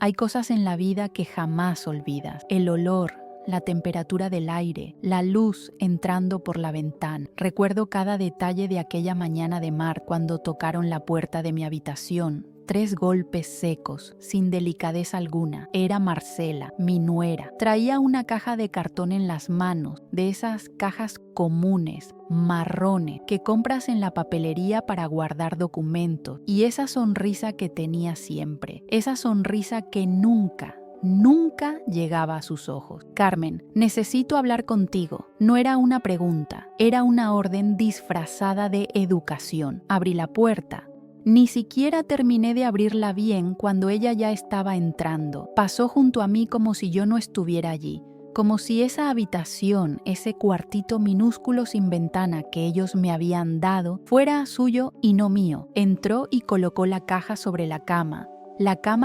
Hay cosas en la vida que jamás olvidas. El olor, la temperatura del aire, la luz entrando por la ventana. Recuerdo cada detalle de aquella mañana de mar cuando tocaron la puerta de mi habitación. 3 golpes secos, sin delicadeza alguna. Era Marcela, mi nuera. Traía una caja de cartón en las manos, de esas cajas comunes, marrones, que compras en la papelería para guardar documentos. Y esa sonrisa que tenía siempre, esa sonrisa que nunca llegaba a sus ojos. Carmen, necesito hablar contigo. No era una pregunta, era una orden disfrazada de educación. Abrí la puerta. Ni siquiera terminé de abrirla bien cuando ella ya estaba entrando. Pasó junto a mí como si yo no estuviera allí, como si esa habitación, ese cuartito minúsculo sin ventana que ellos me habían dado, fuera suyo y no mío. Entró y colocó la caja sobre la cama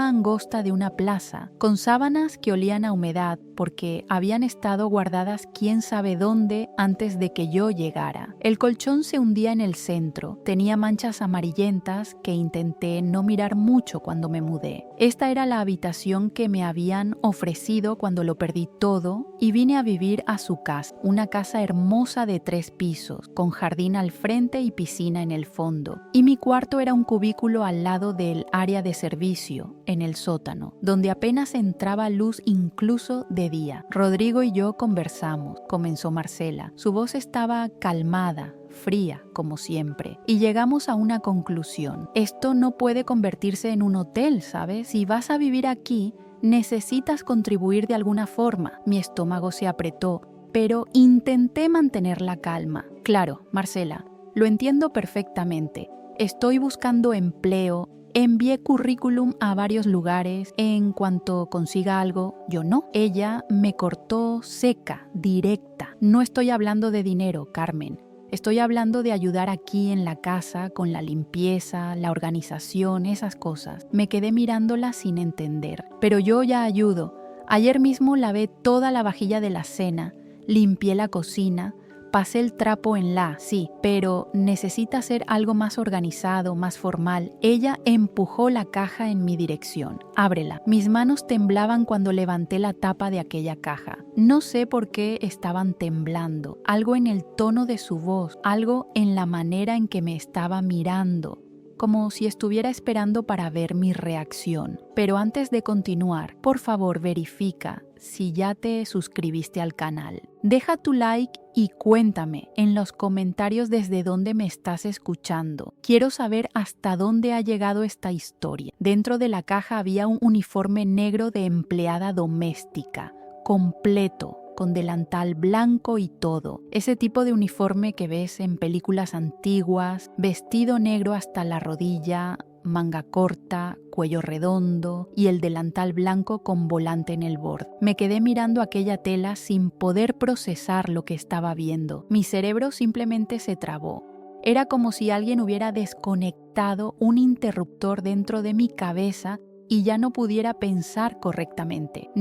angosta de una plaza, con sábanas que olían a humedad porque habían estado guardadas quién sabe dónde antes de que yo llegara. El colchón se hundía en el centro, tenía manchas amarillentas que intenté no mirar mucho cuando me mudé. Esta era la habitación que me habían ofrecido cuando lo perdí todo y vine a vivir a su casa, una casa hermosa de 3 pisos, con jardín al frente y piscina en el fondo. Y mi cuarto era un cubículo al lado del área de servicio, en el sótano, donde apenas entraba luz incluso de día. Rodrigo y yo conversamos, comenzó Marcela. Su voz estaba calmada, fría, como siempre, y llegamos a una conclusión. Esto no puede convertirse en un hotel, ¿sabes? Si vas a vivir aquí, necesitas contribuir de alguna forma. Mi estómago se apretó, pero intenté mantener la calma. Claro, Marcela, lo entiendo perfectamente. Estoy buscando empleo. Envié currículum a varios lugares. En cuanto consiga algo, yo no. Ella me cortó seca, directa. No estoy hablando de dinero, Carmen. Estoy hablando de ayudar aquí en la casa con la limpieza, la organización, esas cosas. Me quedé mirándola sin entender. Pero yo ya ayudo. Ayer mismo lavé toda la vajilla de la cena, limpié la cocina. Pasé el trapo sí, pero necesita ser algo más organizado, más formal. Ella empujó la caja en mi dirección. Ábrela. Mis manos temblaban cuando levanté la tapa de aquella caja. No sé por qué estaban temblando. Algo en el tono de su voz, algo en la manera en que me estaba mirando, como si estuviera esperando para ver mi reacción. Pero antes de continuar, por favor verifica si ya te suscribiste al canal. Deja tu like y cuéntame en los comentarios desde dónde me estás escuchando. Quiero saber hasta dónde ha llegado esta historia. Dentro de la caja había un uniforme negro de empleada doméstica, completo, con delantal blanco y todo. Ese tipo de uniforme que ves en películas antiguas, vestido negro hasta la rodilla, manga corta, cuello redondo y el delantal blanco con volante en el borde. Me quedé mirando aquella tela sin poder procesar lo que estaba viendo. Mi cerebro simplemente se trabó. Era como si alguien hubiera desconectado un interruptor dentro de mi cabeza y ya no pudiera pensar correctamente.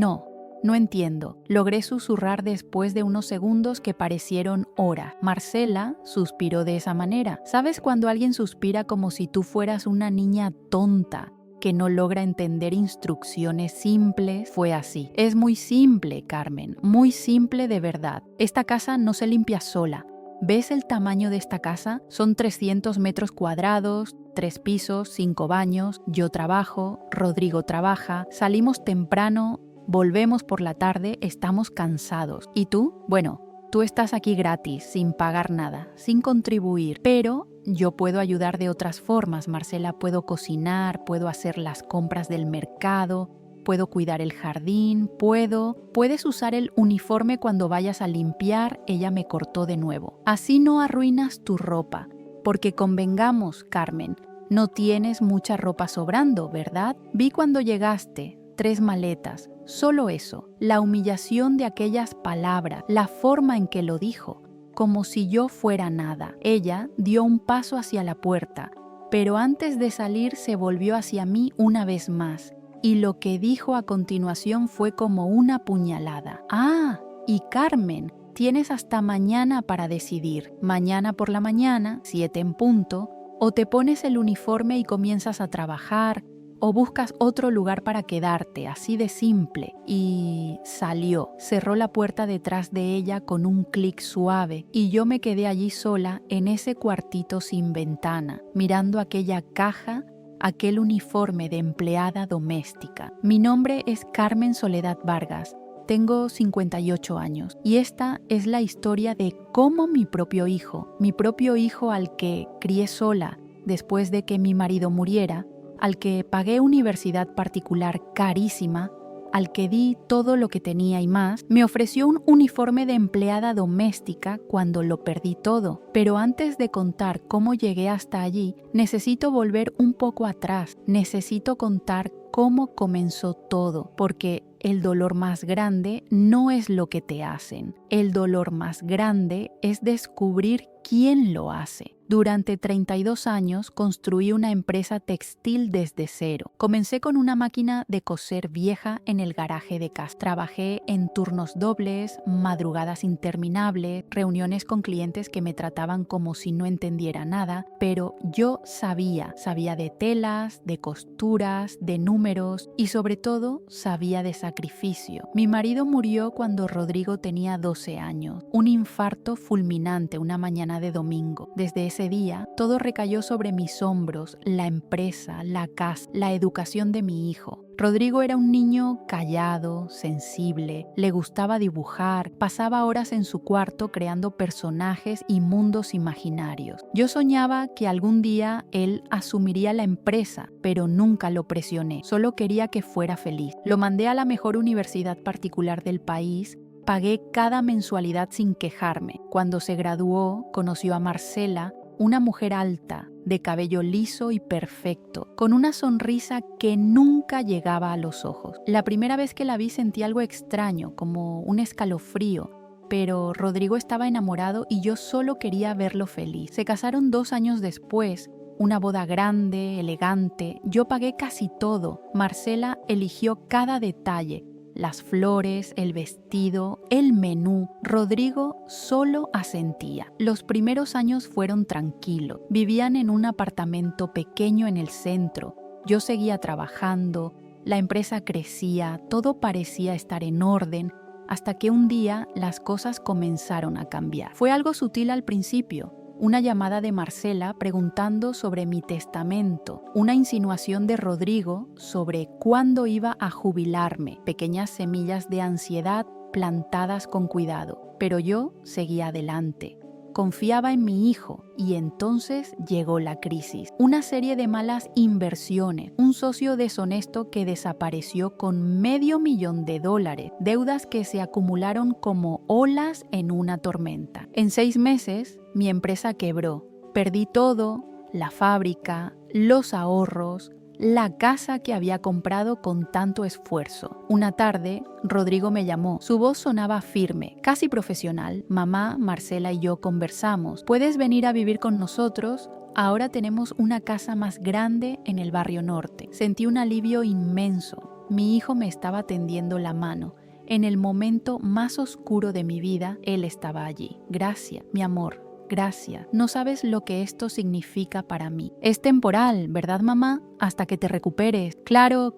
No entiendo. Logré susurrar después de unos segundos que parecieron horas. Marcela suspiró de esa manera. ¿Sabes cuando alguien suspira como si tú fueras una niña tonta que no logra entender instrucciones simples? Fue así. Es muy simple, Carmen. Muy simple de verdad. Esta casa no se limpia sola. ¿Ves el tamaño de esta casa? Son 300 metros cuadrados, 3 pisos, 5 baños. Yo trabajo, Rodrigo trabaja, salimos temprano. Volvemos por la tarde, estamos cansados. ¿Y tú? Bueno, tú estás aquí gratis, sin pagar nada, sin contribuir. Pero yo puedo ayudar de otras formas, Marcela. Puedo cocinar, puedo hacer las compras del mercado, puedo cuidar el jardín, Puedes usar el uniforme cuando vayas a limpiar. Ella me cortó de nuevo. Así no arruinas tu ropa, porque convengamos, Carmen, no tienes mucha ropa sobrando, ¿verdad? Vi cuando llegaste 3 maletas. Solo eso, la humillación de aquellas palabras, la forma en que lo dijo, como si yo fuera nada. Ella dio un paso hacia la puerta, pero antes de salir se volvió hacia mí una vez más, y lo que dijo a continuación fue como una puñalada. Ah, y Carmen, tienes hasta mañana para decidir. Mañana por la mañana, 7 en punto, o te pones el uniforme y comienzas a trabajar, o buscas otro lugar para quedarte, así de simple. Y salió. Cerró la puerta detrás de ella con un clic suave y yo me quedé allí sola en ese cuartito sin ventana, mirando aquella caja, aquel uniforme de empleada doméstica. Mi nombre es Carmen Soledad Vargas. Tengo 58 años y esta es la historia de cómo mi propio hijo al que crié sola después de que mi marido muriera, al que pagué universidad particular carísima, al que di todo lo que tenía y más, me ofreció un uniforme de empleada doméstica cuando lo perdí todo. Pero antes de contar cómo llegué hasta allí, necesito volver un poco atrás, necesito contar cómo comenzó todo, porque el dolor más grande no es lo que te hacen, el dolor más grande es descubrir quién lo hace. Durante 32 años construí una empresa textil desde cero. Comencé con una máquina de coser vieja en el garaje de casa. Trabajé en turnos dobles, madrugadas interminables, reuniones con clientes que me trataban como si no entendiera nada, pero yo sabía de telas, de costuras, de números y sobre todo sabía de sacrificio. Mi marido murió cuando Rodrigo tenía 12 años, un infarto fulminante una mañana de domingo. Desde ese día, todo recayó sobre mis hombros, la empresa, la casa, la educación de mi hijo. Rodrigo era un niño callado, sensible, le gustaba dibujar, pasaba horas en su cuarto creando personajes y mundos imaginarios. Yo soñaba que algún día él asumiría la empresa, pero nunca lo presioné, solo quería que fuera feliz. Lo mandé a la mejor universidad particular del país. Pagué cada mensualidad sin quejarme. Cuando se graduó, conoció a Marcela, una mujer alta, de cabello liso y perfecto, con una sonrisa que nunca llegaba a los ojos. La primera vez que la vi sentí algo extraño, como un escalofrío, pero Rodrigo estaba enamorado y yo solo quería verlo feliz. Se casaron 2 años después, una boda grande, elegante. Yo pagué casi todo. Marcela eligió cada detalle. Las flores, el vestido, el menú. Rodrigo solo asentía. Los primeros años fueron tranquilos. Vivían en un apartamento pequeño en el centro. Yo seguía trabajando, la empresa crecía, todo parecía estar en orden, hasta que un día las cosas comenzaron a cambiar. Fue algo sutil al principio. Una llamada de Marcela preguntando sobre mi testamento, una insinuación de Rodrigo sobre cuándo iba a jubilarme, pequeñas semillas de ansiedad plantadas con cuidado. Pero yo seguía adelante. Confiaba en mi hijo y entonces llegó la crisis. Una serie de malas inversiones, un socio deshonesto que desapareció con $500,000, deudas que se acumularon como olas en una tormenta. En 6 meses, mi empresa quebró. Perdí todo, la fábrica, los ahorros, la casa que había comprado con tanto esfuerzo. Una tarde, Rodrigo me llamó. Su voz sonaba firme, casi profesional. Mamá, Marcela y yo conversamos. ¿Puedes venir a vivir con nosotros? Ahora tenemos una casa más grande en el barrio norte. Sentí un alivio inmenso. Mi hijo me estaba tendiendo la mano. En el momento más oscuro de mi vida, él estaba allí. Gracias, mi amor. Gracias. No sabes lo que esto significa para mí. Es temporal, ¿verdad, mamá? Hasta que te recuperes. Claro,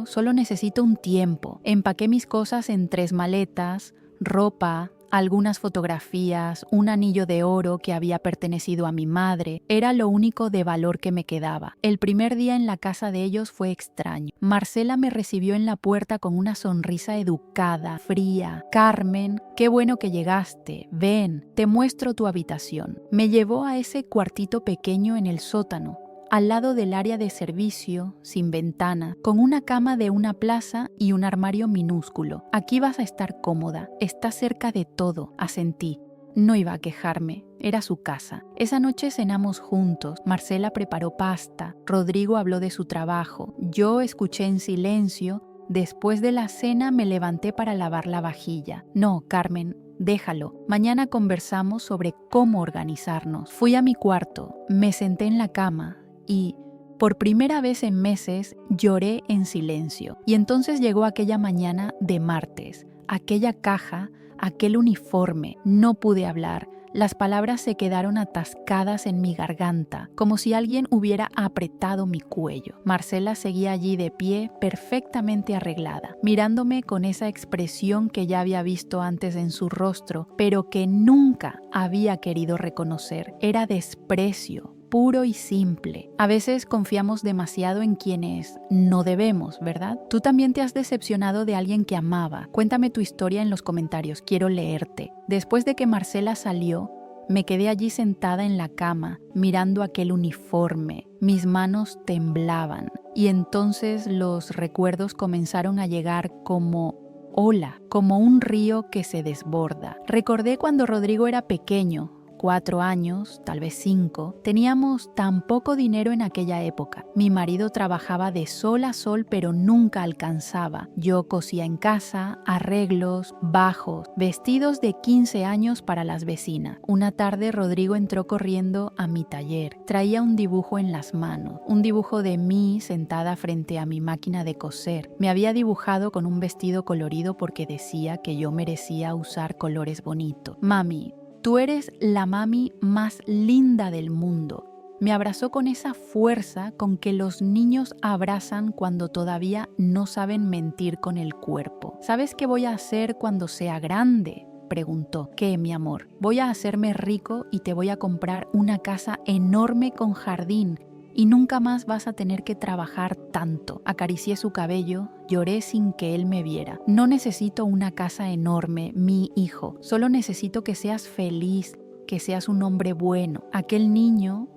solo necesito un tiempo. Empaqué mis cosas en 3 maletas, ropa, algunas fotografías, un anillo de oro que había pertenecido a mi madre. Era lo único de valor que me quedaba. El primer día en la casa de ellos fue extraño. Marcela me recibió en la puerta con una sonrisa educada, fría. Carmen, qué bueno que llegaste. Ven, te muestro tu habitación. Me llevó a ese cuartito pequeño en el sótano, al lado del área de servicio, sin ventana, con una cama de una plaza y un armario minúsculo. Aquí vas a estar cómoda, estás cerca de todo, asentí. No iba a quejarme, era su casa. Esa noche cenamos juntos, Marcela preparó pasta, Rodrigo habló de su trabajo, yo escuché en silencio. Después de la cena me levanté para lavar la vajilla. No, Carmen, déjalo. Mañana conversamos sobre cómo organizarnos. Fui a mi cuarto, me senté en la cama, y por primera vez en meses lloré en silencio. Y entonces llegó aquella mañana de martes, aquella caja, aquel uniforme. No pude hablar. Las palabras se quedaron atascadas en mi garganta, como si alguien hubiera apretado mi cuello. Marcela seguía allí de pie, perfectamente arreglada, mirándome con esa expresión que ya había visto antes en su rostro, pero que nunca había querido reconocer. Era desprecio, puro y simple. A veces confiamos demasiado en quienes no debemos, ¿verdad? Tú también te has decepcionado de alguien que amaba. Cuéntame tu historia en los comentarios, quiero leerte. Después de que Marcela salió, me quedé allí sentada en la cama, mirando aquel uniforme. Mis manos temblaban y entonces los recuerdos comenzaron a llegar como ola, como un río que se desborda. Recordé cuando Rodrigo era pequeño, 4 años, tal vez 5, teníamos tan poco dinero en aquella época. Mi marido trabajaba de sol a sol, pero nunca alcanzaba. Yo cosía en casa, arreglos, bajos, vestidos de 15 años para las vecinas. Una tarde Rodrigo entró corriendo a mi taller. Traía un dibujo en las manos, un dibujo de mí sentada frente a mi máquina de coser. Me había dibujado con un vestido colorido porque decía que yo merecía usar colores bonitos. Mami, tú eres la mami más linda del mundo. Me abrazó con esa fuerza con que los niños abrazan cuando todavía no saben mentir con el cuerpo. ¿Sabes qué voy a hacer cuando sea grande?, preguntó. ¿Qué, mi amor? Voy a hacerme rico y te voy a comprar una casa enorme con jardín y nunca más vas a tener que trabajar tanto. Acaricié su cabello, lloré sin que él me viera. No necesito una casa enorme, mi hijo. Solo necesito que seas feliz, que seas un hombre bueno. Aquel niño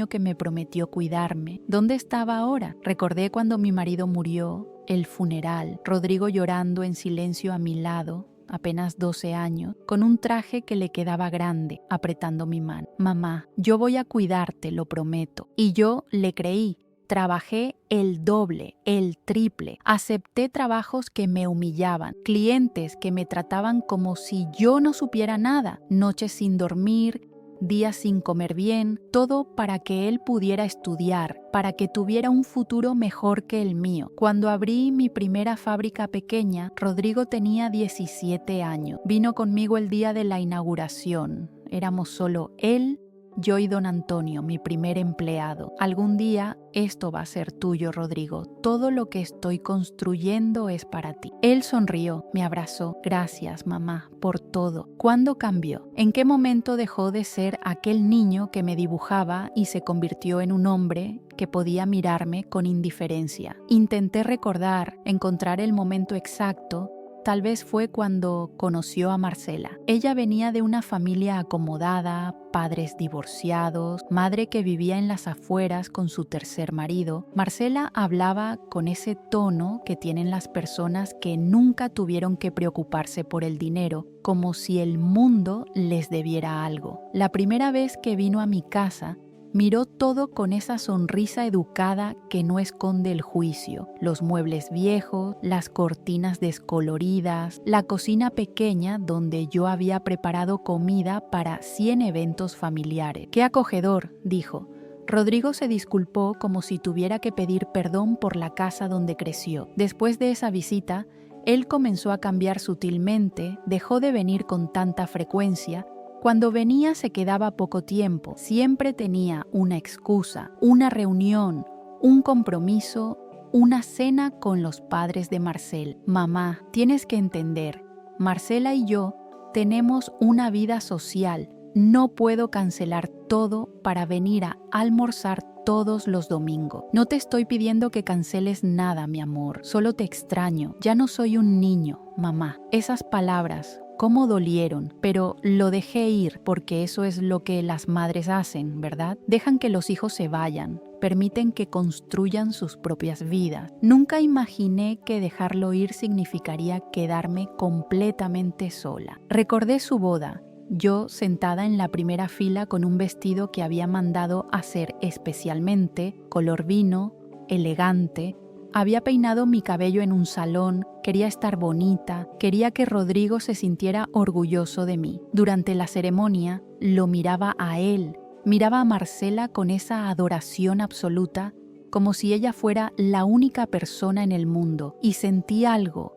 que me prometió cuidarme, ¿dónde estaba ahora? Recordé cuando mi marido murió, el funeral, Rodrigo llorando en silencio a mi lado, apenas 12 años, con un traje que le quedaba grande, apretando mi mano. Mamá, yo voy a cuidarte, lo prometo. Y yo le creí. Trabajé el doble, el triple. Acepté trabajos que me humillaban, clientes que me trataban como si yo no supiera nada, noches sin dormir, días sin comer bien, todo para que él pudiera estudiar, para que tuviera un futuro mejor que el mío. Cuando abrí mi primera fábrica pequeña, Rodrigo tenía 17 años. Vino conmigo el día de la inauguración. Éramos solo él, yo y don Antonio, mi primer empleado. Algún día esto va a ser tuyo, Rodrigo. Todo lo que estoy construyendo es para ti. Él sonrió, me abrazó. Gracias, mamá, por todo. ¿Cuándo cambió? ¿En qué momento dejó de ser aquel niño que me dibujaba y se convirtió en un hombre que podía mirarme con indiferencia? Intenté recordar, encontrar el momento exacto. Tal vez fue cuando conoció a Marcela. Ella venía de una familia acomodada, padres divorciados, madre que vivía en las afueras con su tercer marido. Marcela hablaba con ese tono que tienen las personas que nunca tuvieron que preocuparse por el dinero, como si el mundo les debiera algo. La primera vez que vino a mi casa, miró todo con esa sonrisa educada que no esconde el juicio. Los muebles viejos, las cortinas descoloridas, la cocina pequeña donde yo había preparado comida para 100 eventos familiares. ¡Qué acogedor!, dijo. Rodrigo se disculpó como si tuviera que pedir perdón por la casa donde creció. Después de esa visita, él comenzó a cambiar sutilmente, dejó de venir con tanta frecuencia. Cuando venía se quedaba poco tiempo, siempre tenía una excusa, una reunión, un compromiso, una cena con los padres de Marcel. Mamá, tienes que entender, Marcela y yo tenemos una vida social. No puedo cancelar todo para venir a almorzar todos los domingos. No te estoy pidiendo que canceles nada, mi amor. Solo te extraño. Ya no soy un niño, mamá. Esas palabras, cómo dolieron, pero lo dejé ir porque eso es lo que las madres hacen, ¿verdad? Dejan que los hijos se vayan, permiten que construyan sus propias vidas. Nunca imaginé que dejarlo ir significaría quedarme completamente sola. Recordé su boda. Yo sentada en la primera fila con un vestido que había mandado hacer especialmente, color vino, elegante. Había peinado mi cabello en un salón, quería estar bonita, quería que Rodrigo se sintiera orgulloso de mí. Durante la ceremonia, lo miraba a él, miraba a Marcela con esa adoración absoluta, como si ella fuera la única persona en el mundo, y sentí algo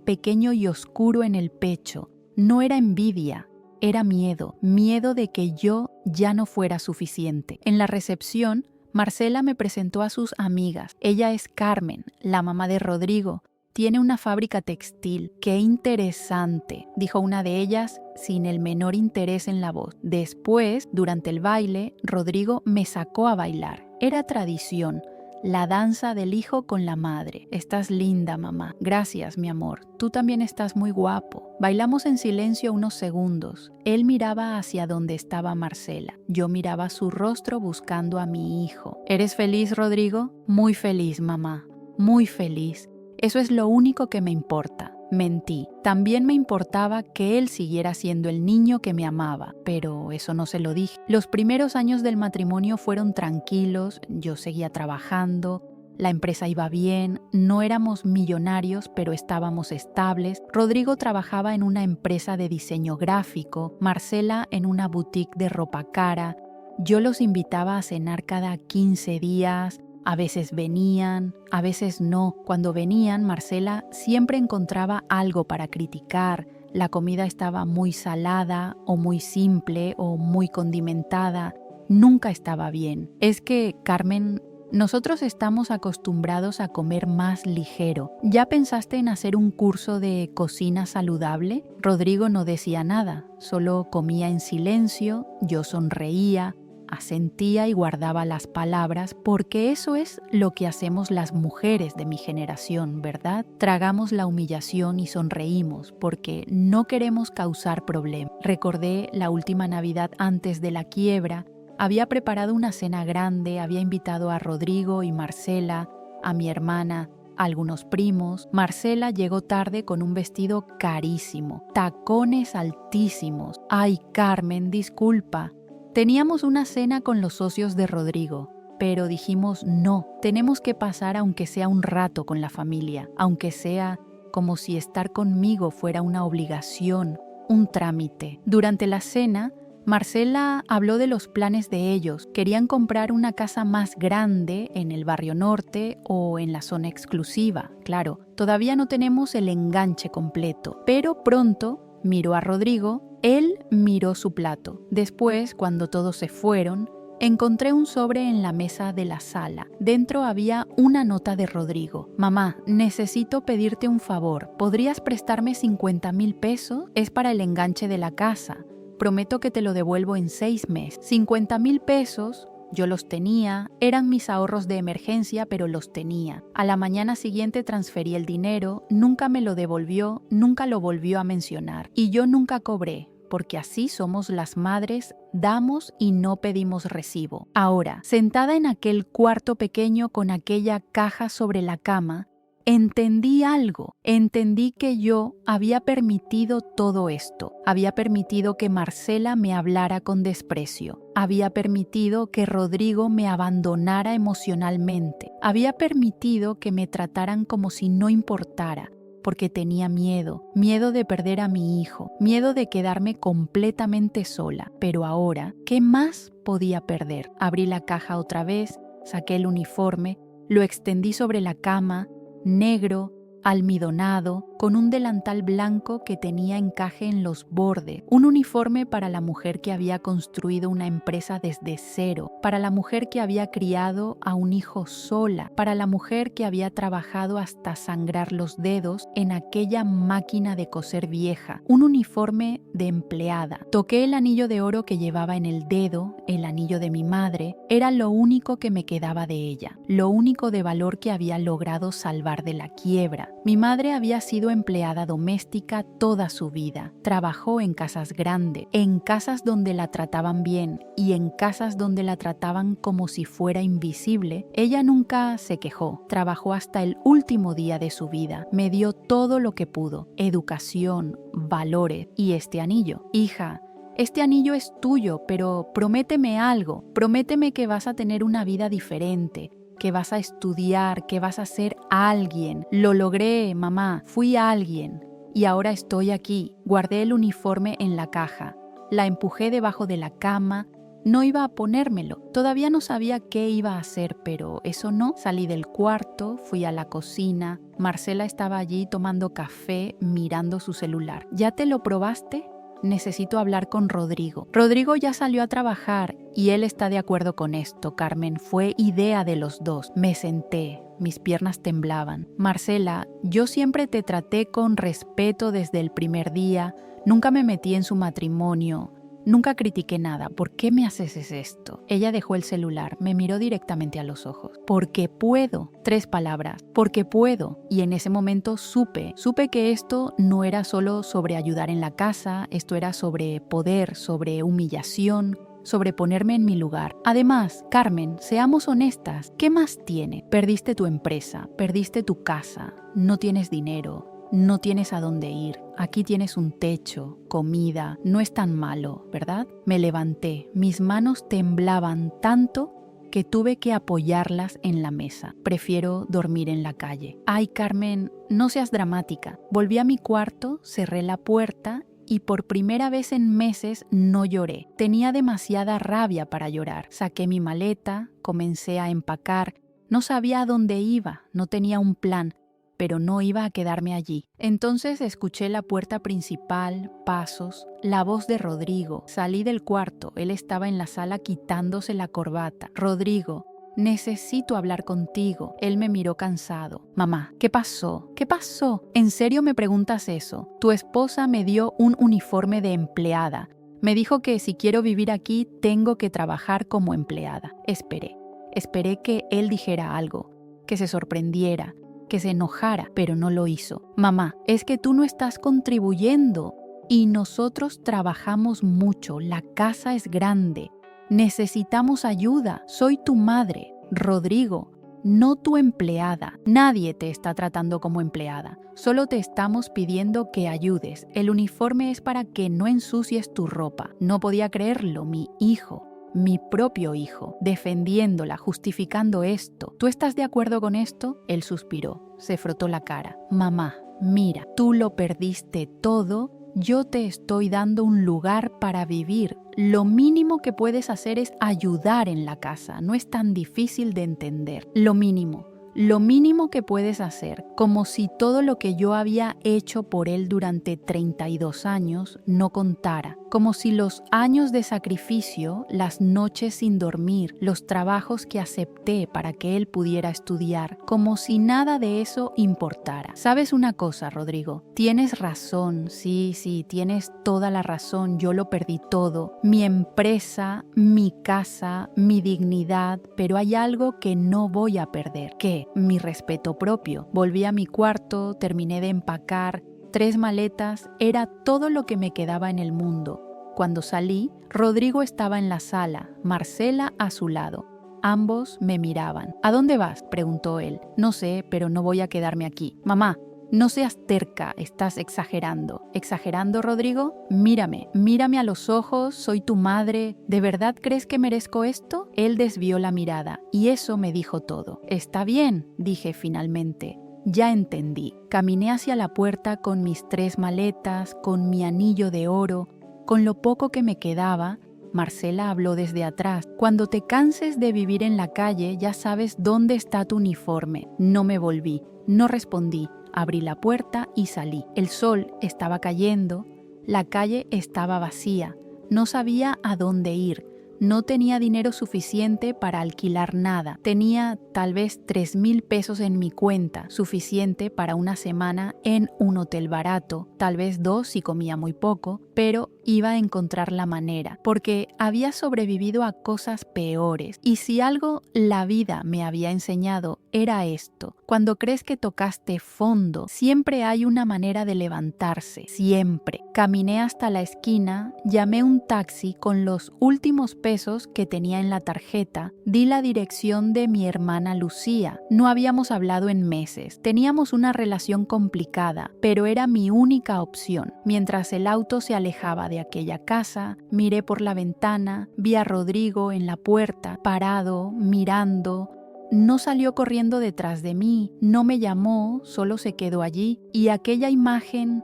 pequeño y oscuro en el pecho. No era envidia, Era miedo, miedo de que yo ya no fuera suficiente. En la recepción, Marcela me presentó a sus amigas. Ella es Carmen, la mamá de Rodrigo. Tiene una fábrica textil. ¡Qué interesante!, dijo una de ellas sin el menor interés en la voz. Después, durante el baile, Rodrigo me sacó a bailar. Era tradición, la danza del hijo con la madre. Estás linda, mamá. Gracias, mi amor. Tú también estás muy guapo. Bailamos en silencio unos segundos. Él miraba hacia donde estaba Marcela. Yo miraba su rostro buscando a mi hijo. ¿Eres feliz, Rodrigo? Muy feliz, mamá. Muy feliz. Eso es lo único que me importa. Mentí. También me importaba que él siguiera siendo el niño que me amaba, pero eso no se lo dije. Los primeros años del matrimonio fueron tranquilos, yo seguía trabajando, la empresa iba bien, no éramos millonarios, pero estábamos estables. Rodrigo trabajaba en una empresa de diseño gráfico, Marcela en una boutique de ropa cara. Yo los invitaba a cenar cada 15 días. A veces venían, a veces no. Cuando venían, Marcela siempre encontraba algo para criticar. La comida estaba muy salada o muy simple o muy condimentada. Nunca estaba bien. Es que, Carmen, nosotros estamos acostumbrados a comer más ligero. ¿Ya pensaste en hacer un curso de cocina saludable? Rodrigo no decía nada, solo comía en silencio, yo sonreía. Asentía y guardaba las palabras porque eso es lo que hacemos las mujeres de mi generación, ¿verdad? Tragamos la humillación y sonreímos porque no queremos causar problemas. Recordé la última Navidad antes de la quiebra. Había preparado una cena grande, había invitado a Rodrigo y Marcela, a mi hermana, a algunos primos. Marcela llegó tarde con un vestido carísimo, tacones altísimos. Ay, Carmen, disculpa. Teníamos una cena con los socios de Rodrigo, pero dijimos no, tenemos que pasar aunque sea un rato con la familia, aunque sea como si estar conmigo fuera una obligación, un trámite. Durante la cena, Marcela habló de los planes de ellos. Querían comprar una casa más grande en el barrio norte o en la zona exclusiva. Claro, todavía no tenemos el enganche completo, pero pronto miró a Rodrigo. Él miró su plato. Después, cuando todos se fueron, encontré un sobre en la mesa de la sala. Dentro había una nota de Rodrigo. Mamá, necesito pedirte un favor. ¿Podrías prestarme 50,000 pesos? Es para el enganche de la casa. Prometo que te lo devuelvo en 6 meses. 50,000 pesos. Yo los tenía, eran mis ahorros de emergencia, pero los tenía. A la mañana siguiente transferí el dinero, nunca me lo devolvió, nunca lo volvió a mencionar. Y yo nunca cobré, porque así somos las madres, damos y no pedimos recibo. Ahora, sentada en aquel cuarto pequeño con aquella caja sobre la cama, entendí algo. Entendí que yo había permitido todo esto. Había permitido que Marcela me hablara con desprecio. Había permitido que Rodrigo me abandonara emocionalmente. Había permitido que me trataran como si no importara, porque tenía miedo de perder a mi hijo, miedo de quedarme completamente sola. Pero ahora, ¿qué más podía perder? Abrí la caja otra vez, saqué el uniforme, lo extendí sobre la cama, negro, almidonado, con un delantal blanco que tenía encaje en los bordes, un uniforme para la mujer que había construido una empresa desde cero, para la mujer que había criado a un hijo sola, para la mujer que había trabajado hasta sangrar los dedos en aquella máquina de coser vieja, un uniforme de empleada. Toqué el anillo de oro que llevaba en el dedo, el anillo de mi madre, era lo único que me quedaba de ella, lo único de valor que había logrado salvar de la quiebra. Mi madre había sido empleada doméstica toda su vida. Trabajó en casas grandes, en casas donde la trataban bien y en casas donde la trataban como si fuera invisible. Ella nunca se quejó. Trabajó hasta el último día de su vida. Me dio todo lo que pudo: educación, valores y este anillo. Hija, este anillo es tuyo, pero prométeme algo. Prométeme que vas a tener una vida diferente, que vas a estudiar, que vas a ser alguien. Lo logré, mamá, fui alguien. Y ahora estoy aquí. Guardé el uniforme en la caja. La empujé debajo de la cama. No iba a ponérmelo. Todavía no sabía qué iba a hacer, pero eso no. Salí del cuarto, fui a la cocina. Marcela estaba allí tomando café, mirando su celular. ¿Ya te lo probaste? necesito hablar con Rodrigo. Rodrigo ya salió a trabajar y él está de acuerdo con esto, Carmen. Fue idea de los dos. Me senté. Mis piernas temblaban. Marcela, yo siempre te traté con respeto desde el primer día. Nunca me metí en su matrimonio. Nunca critiqué nada. ¿Por qué me haces esto? Ella dejó el celular, me miró directamente a los ojos. Porque puedo. 3 palabras. Porque puedo. Y en ese momento supe que esto no era solo sobre ayudar en la casa, esto era sobre poder, sobre humillación, sobre ponerme en mi lugar. Además, Carmen, seamos honestas, ¿qué más tiene? Perdiste tu empresa, perdiste tu casa, no tienes dinero. No tienes a dónde ir, aquí tienes un techo, comida, no es tan malo, ¿verdad? Me levanté, mis manos temblaban tanto que tuve que apoyarlas en la mesa. Prefiero dormir en la calle. Ay, Carmen, no seas dramática. Volví a mi cuarto, cerré la puerta y por primera vez en meses no lloré. Tenía demasiada rabia para llorar. Saqué mi maleta, comencé a empacar. No sabía a dónde iba, no tenía un plan, pero no iba a quedarme allí. Entonces escuché la puerta principal, pasos, la voz de Rodrigo. Salí del cuarto, él estaba en la sala quitándose la corbata. Rodrigo, necesito hablar contigo. Él me miró cansado. Mamá, ¿qué pasó? ¿Qué pasó? ¿En serio me preguntas eso? Tu esposa me dio un uniforme de empleada. Me dijo que si quiero vivir aquí, tengo que trabajar como empleada. Esperé que él dijera algo, que se sorprendiera, que se enojara, pero no lo hizo. Mamá, es que tú no estás contribuyendo y nosotros trabajamos mucho, la casa es grande, necesitamos ayuda, soy tu madre, Rodrigo, no tu empleada. Nadie te está tratando como empleada, solo te estamos pidiendo que ayudes. El uniforme es para que no ensucies tu ropa. No podía creerlo, mi hijo. Mi propio hijo, defendiéndola, justificando esto. ¿Tú estás de acuerdo con esto? Él suspiró, se frotó la cara. Mamá, mira, tú lo perdiste todo, yo te estoy dando un lugar para vivir. Lo mínimo que puedes hacer es ayudar en la casa, no es tan difícil de entender. Lo mínimo que puedes hacer, como si todo lo que yo había hecho por él durante 32 años no contara, como si los años de sacrificio, las noches sin dormir, los trabajos que acepté para que él pudiera estudiar, como si nada de eso importara. ¿Sabes una cosa, Rodrigo? Tienes razón, sí, tienes toda la razón, yo lo perdí todo, mi empresa, mi casa, mi dignidad, pero hay algo que no voy a perder. ¿Qué? Mi respeto propio. Volví a mi cuarto, terminé de empacar, 3 maletas, era todo lo que me quedaba en el mundo. Cuando salí, Rodrigo estaba en la sala, Marcela a su lado. Ambos me miraban. ¿A dónde vas?, preguntó él. No sé, pero no voy a quedarme aquí. Mamá, no seas terca, estás exagerando. ¿Exagerando, Rodrigo? Mírame a los ojos, soy tu madre. ¿De verdad crees que merezco esto? Él desvió la mirada y eso me dijo todo. Está bien, dije finalmente. Ya entendí. Caminé hacia la puerta con mis 3 maletas, con mi anillo de oro, con lo poco que me quedaba. Marcela habló desde atrás. Cuando te canses de vivir en la calle, ya sabes dónde está tu uniforme. No me volví, no respondí. Abrí la puerta y salí. El sol estaba cayendo, la calle estaba vacía, no sabía a dónde ir, no tenía dinero suficiente para alquilar nada. Tenía tal vez 3,000 pesos en mi cuenta, suficiente para una semana en un hotel barato, tal vez 2 si comía muy poco, pero iba a encontrar la manera, porque había sobrevivido a cosas peores. Y si algo la vida me había enseñado era esto: cuando crees que tocaste fondo, siempre hay una manera de levantarse, siempre. Caminé hasta la esquina, llamé un taxi con los últimos pesos que tenía en la tarjeta, di la dirección de mi hermana Lucía. No habíamos hablado en meses, teníamos una relación complicada, pero era mi única opción. Mientras el auto se alejaba de aquella casa, miré por la ventana, vi a Rodrigo en la puerta, parado, mirando. No salió corriendo detrás de mí, no me llamó, solo se quedó allí. Y aquella imagen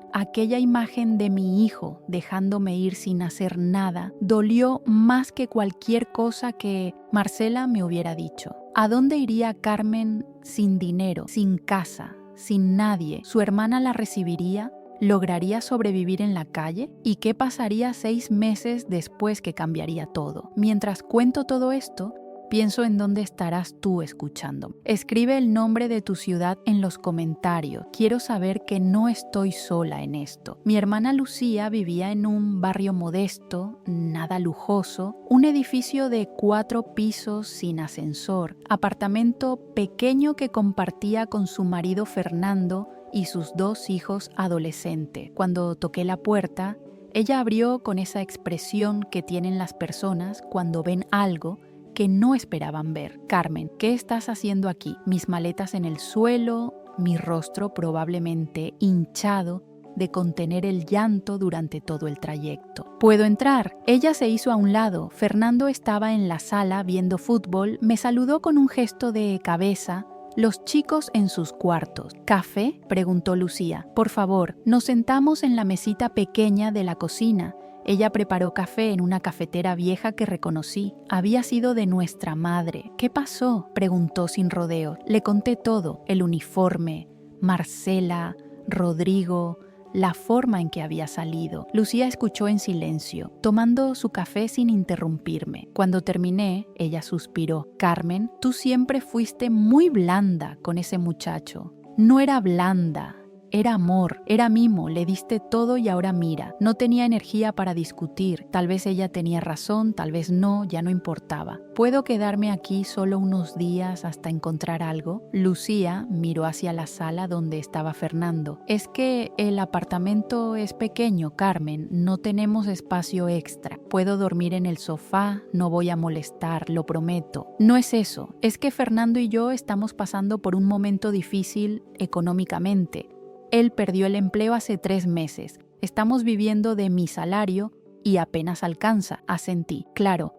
de mi hijo dejándome ir sin hacer nada, dolió más que cualquier cosa que Marcela me hubiera dicho. ¿A dónde iría Carmen sin dinero, sin casa, sin nadie? ¿Su hermana la recibiría? ¿Lograría sobrevivir en la calle? ¿Y qué pasaría 6 meses después que cambiaría todo? Mientras cuento todo esto, pienso en dónde estarás tú escuchando. Escribe el nombre de tu ciudad en los comentarios. Quiero saber que no estoy sola en esto. Mi hermana Lucía vivía en un barrio modesto, nada lujoso, un edificio de 4 pisos sin ascensor, apartamento pequeño que compartía con su marido Fernando y sus 2 hijos adolescentes. Cuando toqué la puerta, ella abrió con esa expresión que tienen las personas cuando ven algo que no esperaban ver. Carmen, ¿qué estás haciendo aquí? Mis maletas en el suelo, mi rostro probablemente hinchado de contener el llanto durante todo el trayecto. ¿Puedo entrar? Ella se hizo a un lado. Fernando estaba en la sala viendo fútbol, me saludó con un gesto de cabeza. Los chicos en sus cuartos. ¿Café?, preguntó Lucía. Por favor, nos sentamos en la mesita pequeña de la cocina. Ella preparó café en una cafetera vieja que reconocí. Había sido de nuestra madre. ¿Qué pasó?, preguntó sin rodeo. Le conté todo, el uniforme, Marcela, Rodrigo, la forma en que había salido. Lucía escuchó en silencio, tomando su café sin interrumpirme. Cuando terminé, ella suspiró. Carmen, tú siempre fuiste muy blanda con ese muchacho. No era blanda. Era amor, era mimo, le diste todo y ahora mira. No tenía energía para discutir. Tal vez ella tenía razón, tal vez no, ya no importaba. ¿Puedo quedarme aquí solo unos días hasta encontrar algo? Lucía miró hacia la sala donde estaba Fernando. Es que el apartamento es pequeño, Carmen, no tenemos espacio extra. Puedo dormir en el sofá, no voy a molestar, lo prometo. No es eso, es que Fernando y yo estamos pasando por un momento difícil económicamente. Él perdió el empleo hace 3 meses. Estamos viviendo de mi salario y apenas alcanza, asentí. Claro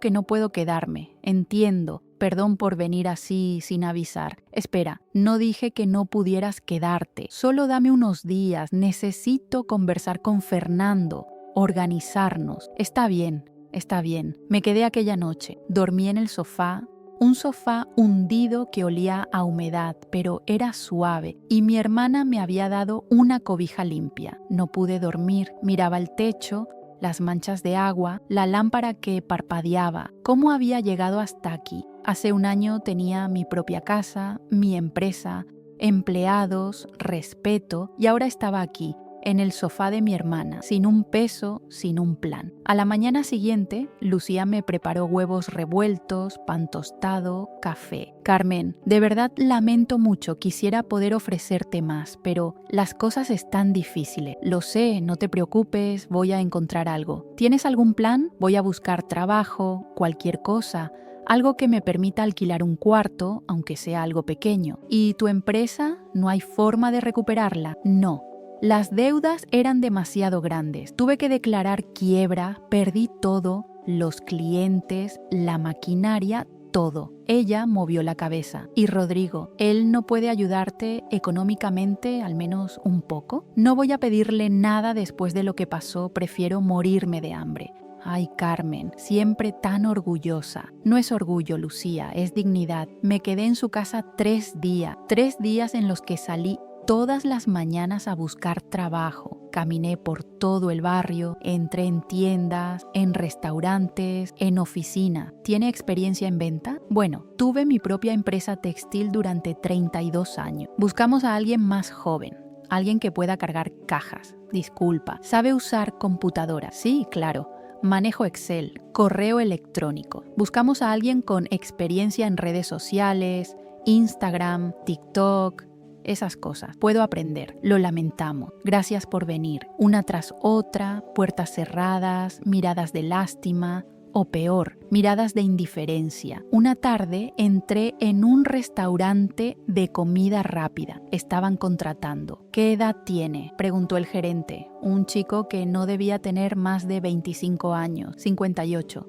que no puedo quedarme. Entiendo. Perdón por venir así sin avisar. Espera, no dije que no pudieras quedarte. Solo dame unos días. Necesito conversar con Fernando, organizarnos. Está bien. Me quedé aquella noche. Dormí en el sofá. Un sofá hundido que olía a humedad, pero era suave, y mi hermana me había dado una cobija limpia. No pude dormir, miraba el techo, las manchas de agua, la lámpara que parpadeaba. ¿Cómo había llegado hasta aquí? Hace un año tenía mi propia casa, mi empresa, empleados, respeto, y ahora estaba aquí, en el sofá de mi hermana, sin un peso, sin un plan. A la mañana siguiente, Lucía me preparó huevos revueltos, pan tostado, café. Carmen, de verdad lamento mucho, quisiera poder ofrecerte más, pero las cosas están difíciles. Lo sé, no te preocupes, voy a encontrar algo. ¿Tienes algún plan? Voy a buscar trabajo, cualquier cosa. Algo que me permita alquilar un cuarto, aunque sea algo pequeño. ¿Y tu empresa? ¿No hay forma de recuperarla? No. Las deudas eran demasiado grandes. Tuve que declarar quiebra, perdí todo, los clientes, la maquinaria, todo. Ella movió la cabeza. ¿Y Rodrigo? ¿Él no puede ayudarte económicamente, al menos un poco? No voy a pedirle nada después de lo que pasó, prefiero morirme de hambre. Ay, Carmen, siempre tan orgullosa. No es orgullo, Lucía, es dignidad. Me quedé en su casa 3 días. 3 días en los que salí todas las mañanas a buscar trabajo. Caminé por todo el barrio, entré en tiendas, en restaurantes, en oficina. ¿Tiene experiencia en venta? Bueno, tuve mi propia empresa textil durante 32 años. Buscamos a alguien más joven, alguien que pueda cargar cajas. Disculpa, ¿sabe usar computadora? Sí, claro. Manejo Excel, correo electrónico. Buscamos a alguien con experiencia en redes sociales, Instagram, TikTok, esas cosas. Puedo aprender. Lo lamentamos. Gracias por venir. Una tras otra, puertas cerradas, miradas de lástima, o peor, miradas de indiferencia. Una tarde entré en un restaurante de comida rápida. Estaban contratando. ¿Qué edad tiene?, preguntó el gerente. Un chico que no debía tener más de 25 años, 58.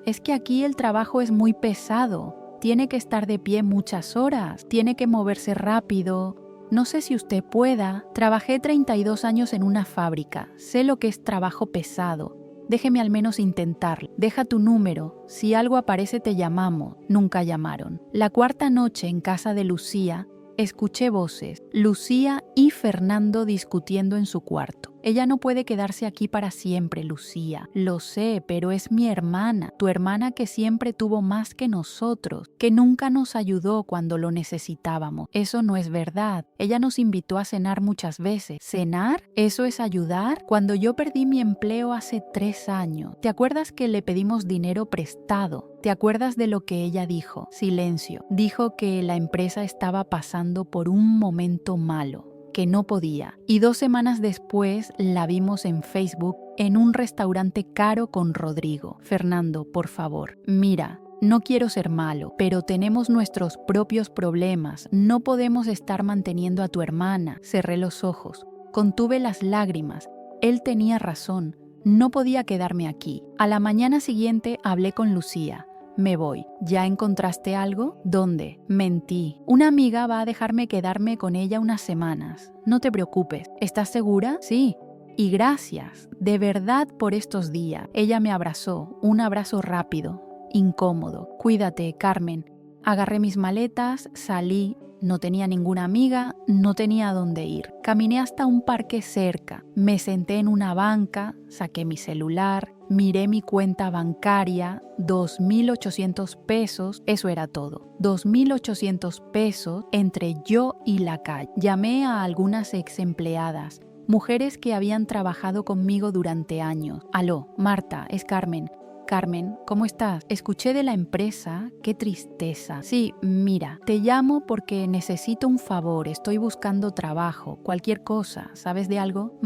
Es que aquí el trabajo es muy pesado. Tiene que estar de pie muchas horas, tiene que moverse rápido. No sé si usted pueda. Trabajé 32 años en una fábrica, sé lo que es trabajo pesado. Déjeme al menos intentarlo. Deja tu número, si algo aparece te llamamos. Nunca llamaron. La 4ª noche en casa de Lucía, Escuché voces, Lucía y Fernando discutiendo en su cuarto. Ella no puede quedarse aquí para siempre, Lucía. Lo sé, pero es mi hermana, tu hermana que siempre tuvo más que nosotros, que nunca nos ayudó cuando lo necesitábamos. Eso no es verdad. Ella nos invitó a cenar muchas veces. ¿Cenar? ¿Eso es ayudar? Cuando yo perdí mi empleo hace 3 años, ¿te acuerdas que le pedimos dinero prestado? ¿Te acuerdas de lo que ella dijo? Silencio. Dijo que la empresa estaba pasando por un momento malo, que no podía. Y 2 semanas después la vimos en Facebook en un restaurante caro con Rodrigo. Fernando, por favor, mira. No quiero ser malo, pero tenemos nuestros propios problemas. No podemos estar manteniendo a tu hermana. Cerré los ojos. Contuve las lágrimas. Él tenía razón. No podía quedarme aquí. A la mañana siguiente hablé con Lucía. Me voy. ¿Ya encontraste algo? ¿Dónde? Mentí. Una amiga va a dejarme quedarme con ella unas semanas. No te preocupes. ¿Estás segura? Sí. Y gracias, de verdad, por estos días. Ella me abrazó, un abrazo rápido, incómodo. Cuídate, Carmen. Agarré mis maletas, salí. No tenía ninguna amiga, no tenía a dónde ir. Caminé hasta un parque cerca. Me senté en una banca, saqué mi celular, miré mi cuenta bancaria, 2.800 pesos, eso era todo. 2.800 pesos entre yo y la calle. Llamé a algunas ex empleadas, mujeres que habían trabajado conmigo durante años. Aló, Marta, es Carmen. Carmen, ¿cómo estás? Escuché de la empresa, qué tristeza. Sí, mira, te llamo porque necesito un favor, estoy buscando trabajo, cualquier cosa, ¿sabes de algo?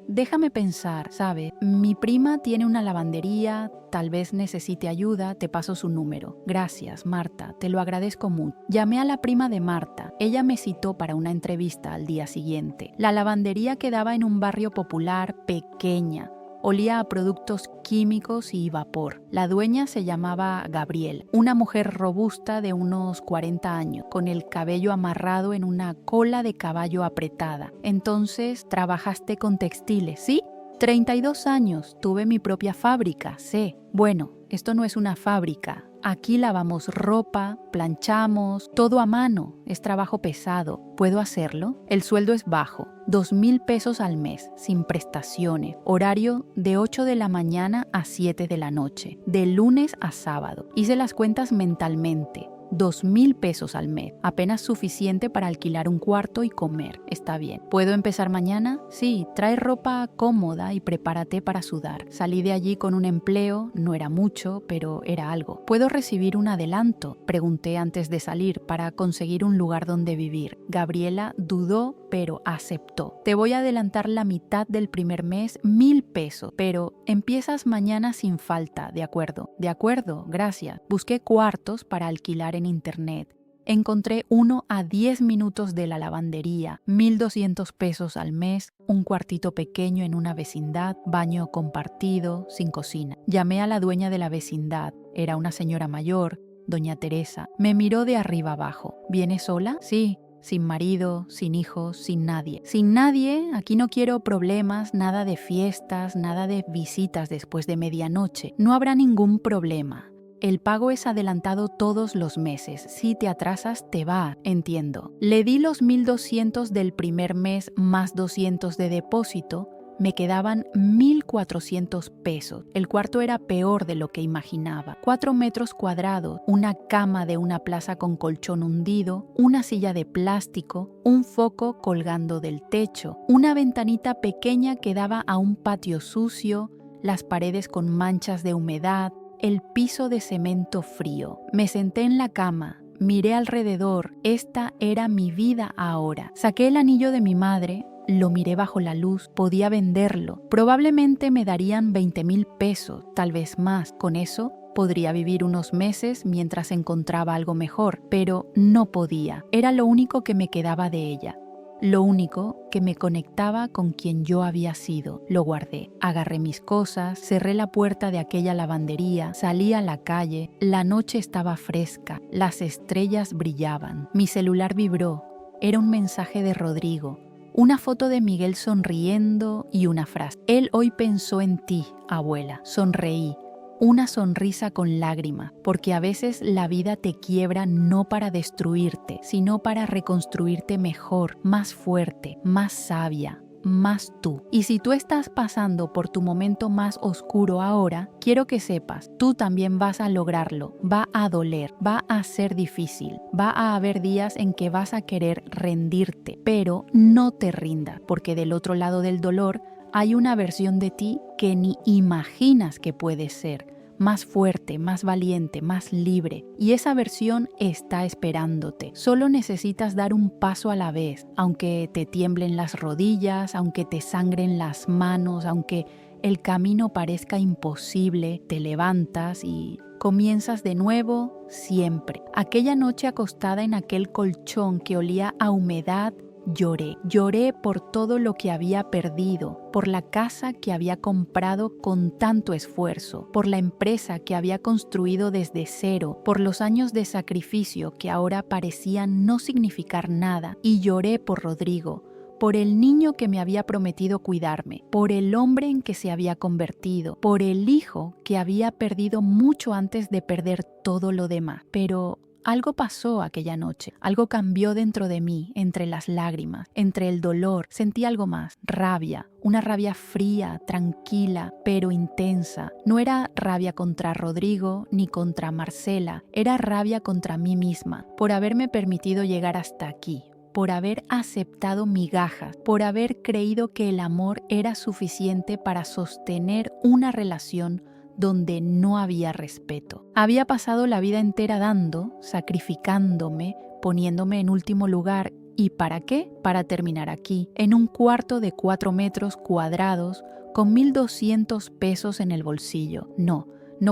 Déjame pensar, ¿sabes? Mi prima tiene una lavandería, tal vez necesite ayuda, te paso su número. Gracias, Marta, te lo agradezco mucho. Llamé a la prima de Marta, ella me citó para una entrevista al día siguiente. La lavandería quedaba en un barrio popular, pequeña. Olía a productos químicos y vapor. La dueña se llamaba Gabriela, una mujer robusta de unos 40 años, con el cabello amarrado en una cola de caballo apretada. Entonces, ¿trabajaste con textiles, sí? 32 años, tuve mi propia fábrica, sé. Bueno, esto no es una fábrica. Aquí lavamos ropa, planchamos, todo a mano. Es trabajo pesado. ¿Puedo hacerlo? El sueldo es bajo, 2.000 pesos al mes, sin prestaciones. Horario de 8 de la mañana a 7 de la noche, de lunes a sábado. Hice las cuentas mentalmente. 2.000 pesos al mes, apenas suficiente para alquilar un cuarto y comer. Está bien. ¿Puedo empezar mañana? Sí, trae ropa cómoda y prepárate para sudar. Salí de allí con un empleo, no era mucho, pero era algo. ¿Puedo recibir un adelanto? Pregunté antes de salir para conseguir un lugar donde vivir. Gabriela dudó, pero aceptó. Te voy a adelantar la mitad del primer mes, 1.000 pesos, pero empiezas mañana sin falta, ¿de acuerdo? De acuerdo, gracias. Busqué cuartos para alquilar en internet. Encontré uno a 10 minutos de la lavandería, 1.200 pesos al mes, un cuartito pequeño en una vecindad, baño compartido, sin cocina. Llamé a la dueña de la vecindad, era una señora mayor, doña Teresa. Me miró de arriba abajo. ¿Viene sola? Sí. Sin marido, sin hijos, sin nadie. Sin nadie, aquí no quiero problemas, nada de fiestas, nada de visitas después de medianoche. No habrá ningún problema. El pago es adelantado todos los meses. Si te atrasas, te va, entiendo. Le di los 1.200 del primer mes más 200 de depósito. Me quedaban 1.400 pesos. El cuarto era peor de lo que imaginaba. 4 metros cuadrados, una cama de una plaza con colchón hundido, una silla de plástico, un foco colgando del techo, una ventanita pequeña que daba a un patio sucio, las paredes con manchas de humedad, el piso de cemento frío. Me senté en la cama. Miré alrededor. Esta era mi vida ahora. Saqué el anillo de mi madre. Lo miré bajo la luz, podía venderlo. Probablemente me darían 20.000 pesos, tal vez más. Con eso podría vivir unos meses mientras encontraba algo mejor, pero no podía. Era lo único que me quedaba de ella. Lo único que me conectaba con quien yo había sido. Lo guardé. Agarré mis cosas, cerré la puerta de aquella lavandería, salí a la calle. La noche estaba fresca, las estrellas brillaban. Mi celular vibró. Era un mensaje de Rodrigo. Una foto de Miguel sonriendo y una frase. Él hoy pensó en ti, abuela. Sonreí. una sonrisa con lágrima, porque a veces la vida te quiebra no para destruirte, sino para reconstruirte mejor, más fuerte, más sabia, más tú. Y si tú estás pasando por tu momento más oscuro ahora, quiero que sepas, tú también vas a lograrlo, va a doler, va a ser difícil, va a haber días en que vas a querer rendirte, pero no te rindas, porque del otro lado del dolor hay una versión de ti que ni imaginas que puede ser, más fuerte, más valiente, más libre, y esa versión está esperándote. Solo necesitas dar un paso a la vez, aunque te tiemblen las rodillas, aunque te sangren las manos, aunque el camino parezca imposible, te levantas y comienzas de nuevo siempre. Aquella noche acostada en aquel colchón que olía a humedad, Lloré por todo lo que había perdido, por la casa que había comprado con tanto esfuerzo, por la empresa que había construido desde cero, por los años de sacrificio que ahora parecían no significar nada, y lloré por Rodrigo, por el niño que me había prometido cuidarme, por el hombre en que se había convertido, por el hijo que había perdido mucho antes de perder todo lo demás. Pero algo pasó aquella noche, algo cambió dentro de mí, entre las lágrimas, entre el dolor, sentí algo más, rabia, una rabia fría, tranquila, pero intensa. No era rabia contra Rodrigo ni contra Marcela, era rabia contra mí misma, por haberme permitido llegar hasta aquí, por haber aceptado migajas, por haber creído que el amor era suficiente para sostener una relación donde no había respeto. Había pasado la vida entera dando, sacrificándome, poniéndome en último lugar. ¿Y para qué? Para terminar aquí, en un cuarto de 4 metros cuadrados, con 1,200 pesos en el bolsillo. No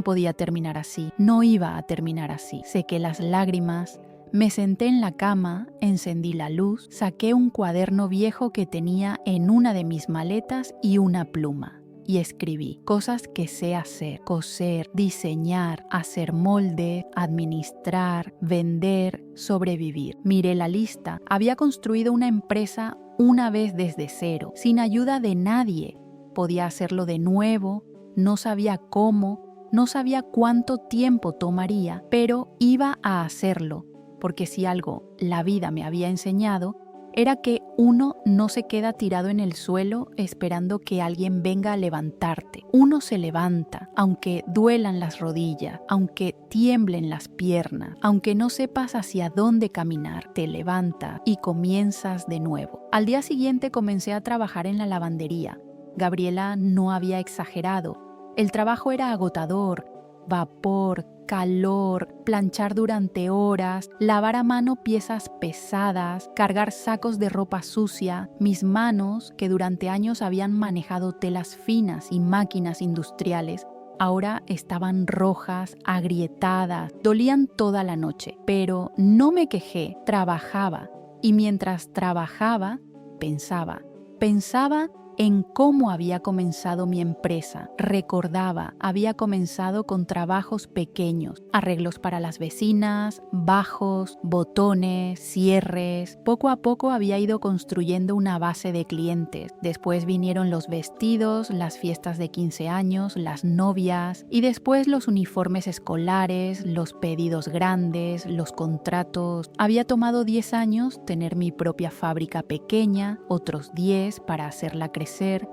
podía terminar así, no iba a terminar así. Sequé las lágrimas, me senté en la cama, encendí la luz, saqué un cuaderno viejo que tenía en una de mis maletas y una pluma. Y escribí cosas que sé hacer: coser, diseñar, hacer molde, administrar, vender, sobrevivir. Miré la lista. Había construido una empresa una vez desde cero, sin ayuda de nadie. Podía hacerlo de nuevo, no sabía cómo, no sabía cuánto tiempo tomaría, pero iba a hacerlo, porque si algo la vida me había enseñado, era que uno no se queda tirado en el suelo esperando que alguien venga a levantarte. Uno se levanta, aunque duelan las rodillas, aunque tiemblen las piernas, aunque no sepas hacia dónde caminar, te levanta y comienzas de nuevo. Al día siguiente comencé a trabajar en la lavandería. Gabriela no había exagerado. El trabajo era agotador, vapor, calor, planchar durante horas, lavar a mano piezas pesadas, cargar sacos de ropa sucia. Mis manos, que durante años habían manejado telas finas y máquinas industriales, ahora estaban rojas, agrietadas, dolían toda la noche. Pero no me quejé, trabajaba. Y mientras trabajaba, pensaba en cómo había comenzado mi empresa. Recordaba, había comenzado con trabajos pequeños, arreglos para las vecinas, bajos, botones, cierres. Poco a poco había ido construyendo una base de clientes. Después vinieron los vestidos, las fiestas de 15 años, las novias, y después los uniformes escolares, los pedidos grandes, los contratos. Había tomado 10 años tener mi propia fábrica pequeña, otros 10 para hacerla crecer.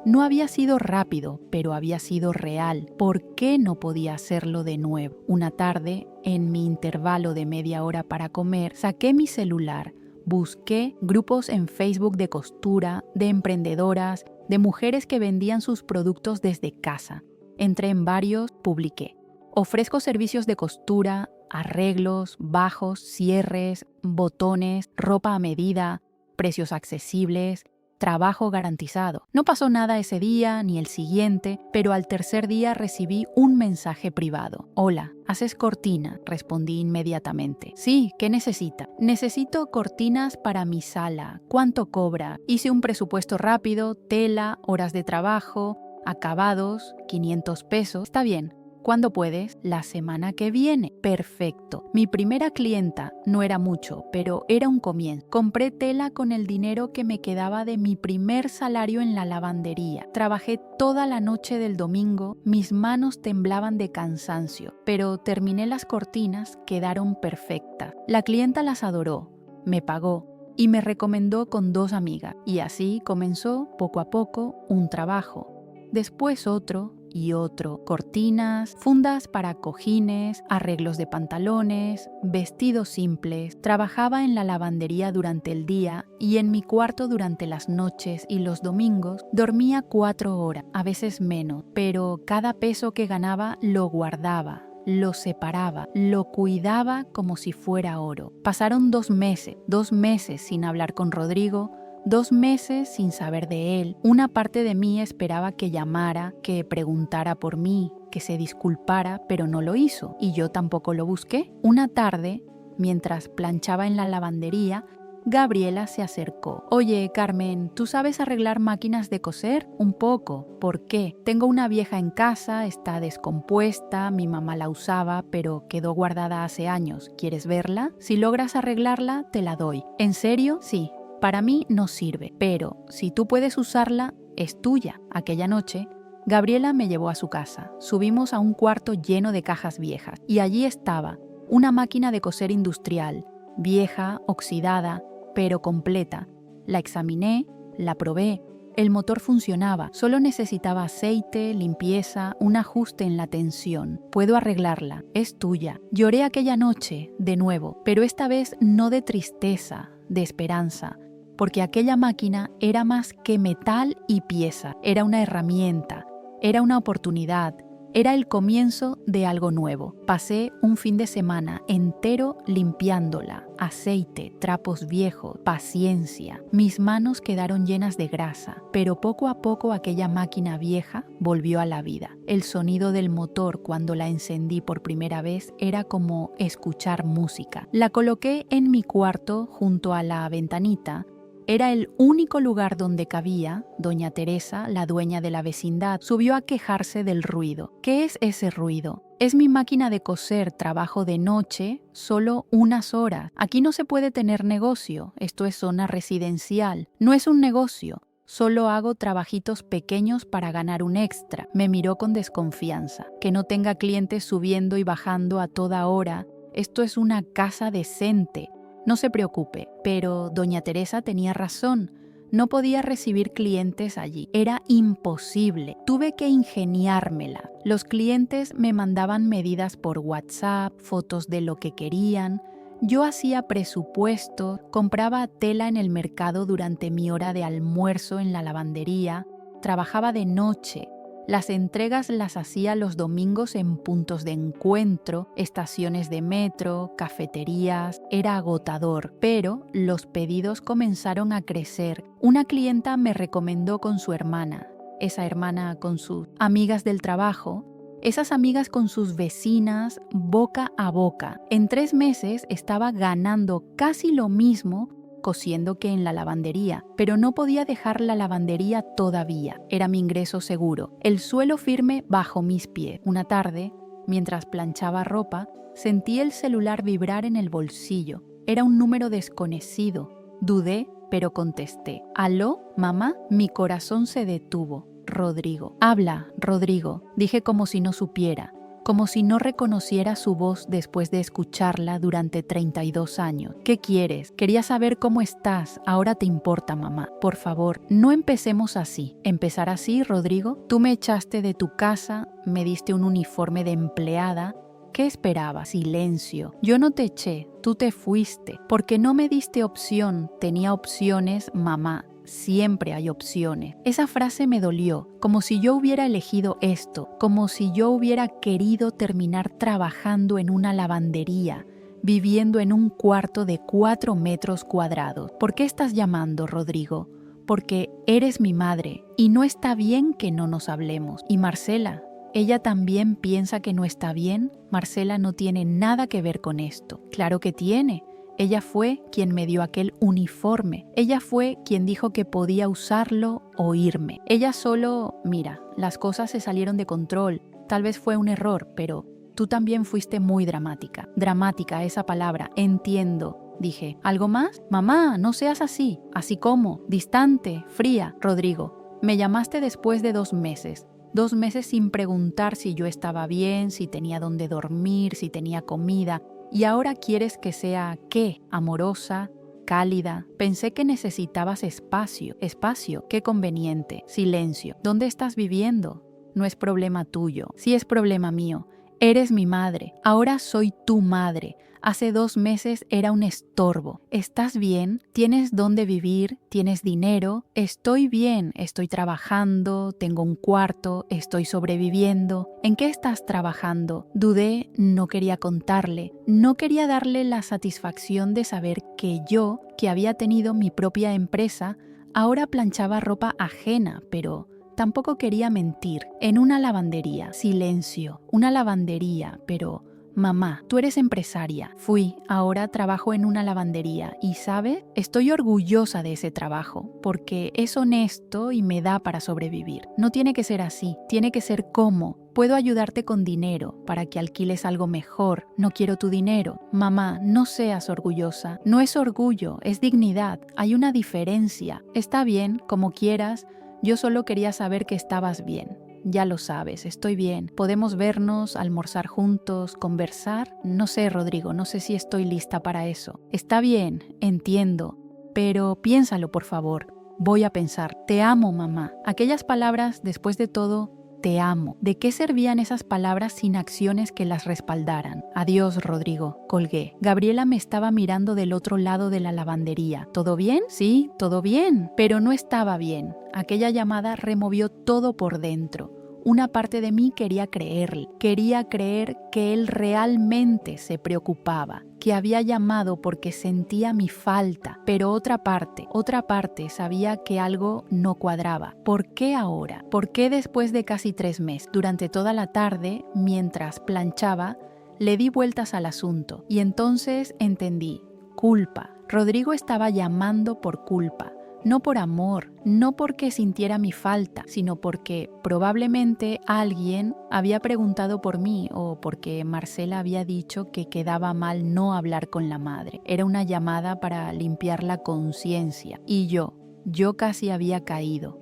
No había sido rápido, pero había sido real. ¿Por qué no podía hacerlo de nuevo? Una tarde, en mi intervalo de media hora para comer, saqué mi celular, busqué grupos en Facebook de costura, de emprendedoras, de mujeres que vendían sus productos desde casa. Entré en varios, publiqué: ofrezco servicios de costura, arreglos, bajos, cierres, botones, ropa a medida, precios accesibles, trabajo garantizado. No pasó nada ese día ni el siguiente, pero al tercer día recibí un mensaje privado. Hola, ¿haces cortina? Respondí inmediatamente. Sí, ¿qué necesita? Necesito cortinas para mi sala. ¿Cuánto cobra? Hice un presupuesto rápido, tela, horas de trabajo, acabados, 500 pesos. Está bien, ¿Cuándo puedes? La semana que viene. Perfecto. Mi primera clienta no era mucho, pero era un comienzo. Compré tela con el dinero que me quedaba de mi primer salario en la lavandería. Trabajé toda la noche del domingo, mis manos temblaban de cansancio, pero terminé las cortinas, quedaron perfectas. La clienta las adoró, me pagó y me recomendó con 2 amigas. Y así comenzó, poco a poco, un trabajo. Después otro y otro. Cortinas, fundas para cojines, arreglos de pantalones, vestidos simples. Trabajaba en la lavandería durante el día y en mi cuarto durante las noches y los domingos. Dormía 4 horas, a veces menos, pero cada peso que ganaba lo guardaba. Lo separaba, lo cuidaba como si fuera oro. Pasaron 2 meses sin hablar con Rodrigo, 2 meses sin saber de él. Una parte de mí esperaba que llamara, que preguntara por mí, que se disculpara, pero no lo hizo y yo tampoco lo busqué. Una tarde, mientras planchaba en la lavandería, Gabriela se acercó. Oye, Carmen, ¿tú sabes arreglar máquinas de coser? Un poco. ¿Por qué? Tengo una vieja en casa, está descompuesta, mi mamá la usaba, pero quedó guardada hace años. ¿Quieres verla? Si logras arreglarla, te la doy. ¿En serio? Sí. Para mí no sirve, pero si tú puedes usarla, es tuya. Aquella noche, Gabriela me llevó a su casa. Subimos a un cuarto lleno de cajas viejas y allí estaba una máquina de coser industrial, vieja, oxidada, pero completa. La examiné, la probé. El motor funcionaba, solo necesitaba aceite, limpieza, un ajuste en la tensión. Puedo arreglarla, es tuya. Lloré aquella noche, de nuevo, pero esta vez no de tristeza, de esperanza, porque aquella máquina era más que metal y pieza, era una herramienta, era una oportunidad, era el comienzo de algo nuevo. Pasé un fin de semana entero limpiándola, aceite, trapos viejos, paciencia. Mis manos quedaron llenas de grasa, pero poco a poco aquella máquina vieja volvió a la vida. El sonido del motor cuando la encendí por primera vez era como escuchar música. La coloqué en mi cuarto junto a la ventanita. Era el único lugar donde cabía. Doña Teresa, la dueña de la vecindad, subió a quejarse del ruido. ¿Qué es ese ruido? Es mi máquina de coser, trabajo de noche, solo unas horas. Aquí no se puede tener negocio, esto es zona residencial. No es un negocio, solo hago trabajitos pequeños para ganar un extra. Me miró con desconfianza. Que no tenga clientes subiendo y bajando a toda hora. Esto es una casa decente. No se preocupe, pero doña Teresa tenía razón. No podía recibir clientes allí. Era imposible. Tuve que ingeniármela. Los clientes me mandaban medidas por WhatsApp, fotos de lo que querían. Yo hacía presupuestos, compraba tela en el mercado durante mi hora de almuerzo en la lavandería, trabajaba de noche. Las entregas las hacía los domingos en puntos de encuentro, estaciones de metro, cafeterías. Era agotador, pero los pedidos comenzaron a crecer. Una clienta me recomendó con su hermana, esa hermana con sus amigas del trabajo, esas amigas con sus vecinas, boca a boca. En 3 meses estaba ganando casi lo mismo cosiendo que en la lavandería, pero no podía dejar la lavandería todavía. Era mi ingreso seguro, el suelo firme bajo mis pies. Una tarde, mientras planchaba ropa, sentí el celular vibrar en el bolsillo. Era un número desconocido. Dudé, pero contesté. ¿Aló, mamá? Mi corazón se detuvo. Rodrigo. Habla, Rodrigo, dije como si no supiera. Como si no reconociera su voz después de escucharla durante 32 años. ¿Qué quieres? Quería saber cómo estás. Ahora te importa, mamá. Por favor, no empecemos así. ¿Empezar así, Rodrigo? Tú me echaste de tu casa, me diste un uniforme de empleada. ¿Qué esperabas? Silencio. Yo no te eché, tú te fuiste. Porque no me diste opción. Tenía opciones, mamá. Siempre hay opciones. Esa frase me dolió, como si yo hubiera elegido esto, como si yo hubiera querido terminar trabajando en una lavandería, viviendo en un cuarto de 4 metros cuadrados. ¿Por qué estás llamando, Rodrigo? Porque eres mi madre y no está bien que no nos hablemos. Y Marcela, ¿ella también piensa que no está bien? Marcela no tiene nada que ver con esto. Claro que tiene. Ella fue quien me dio aquel uniforme. Ella fue quien dijo que podía usarlo o irme. Ella solo, mira, las cosas se salieron de control. tal vez fue un error, pero tú también fuiste muy dramática. Dramática, esa palabra, entiendo. Dije, ¿algo más? Mamá, no seas así. ¿Así como? Distante, fría. Rodrigo, me llamaste después de 2 meses. 2 meses sin preguntar si yo estaba bien, si tenía dónde dormir, si tenía comida. Y ahora quieres que sea, ¿qué? Amorosa, cálida. Pensé que necesitabas espacio. Espacio, qué conveniente. Silencio. ¿Dónde estás viviendo? No es problema tuyo. Sí es problema mío. Eres mi madre. Ahora soy tu madre. Hace 2 meses era un estorbo. ¿Estás bien? ¿Tienes dónde vivir? ¿Tienes dinero? Estoy bien. Estoy trabajando. Tengo un cuarto. Estoy sobreviviendo. ¿En qué estás trabajando? Dudé, no quería contarle. No quería darle la satisfacción de saber que yo, que había tenido mi propia empresa, ahora planchaba ropa ajena, pero tampoco quería mentir. En una lavandería. Silencio. Una lavandería, pero... Mamá, tú eres empresaria. Fui, ahora trabajo en una lavandería y, ¿sabe? Estoy orgullosa de ese trabajo porque es honesto y me da para sobrevivir. No tiene que ser así, tiene que ser como. Puedo ayudarte con dinero para que alquiles algo mejor. No quiero tu dinero. Mamá, no seas orgullosa. No es orgullo, es dignidad. Hay una diferencia. Está bien, como quieras. Yo solo quería saber que estabas bien. Ya lo sabes, estoy bien. Podemos vernos, almorzar juntos, conversar. No sé, Rodrigo, no sé si estoy lista para eso. Está bien, entiendo, pero piénsalo, por favor. Voy a pensar. Te amo, mamá. Aquellas palabras, después de todo, te amo. ¿De qué servían esas palabras sin acciones que las respaldaran? Adiós, Rodrigo. Colgué. Gabriela me estaba mirando del otro lado de la lavandería. ¿Todo bien? Sí, todo bien. Pero no estaba bien. Aquella llamada removió todo por dentro. Una parte de mí quería creerle. Quería creer que él realmente se preocupaba, que había llamado porque sentía mi falta, pero otra parte sabía que algo no cuadraba. ¿Por qué ahora? ¿Por qué después de casi 3 meses? Durante toda la tarde, mientras planchaba, le di vueltas al asunto y entonces entendí. Culpa. Rodrigo estaba llamando por culpa. No por amor, no porque sintiera mi falta, sino porque probablemente alguien había preguntado por mí o porque Marcela había dicho que quedaba mal no hablar con la madre. Era una llamada para limpiar la conciencia. Y yo casi había caído.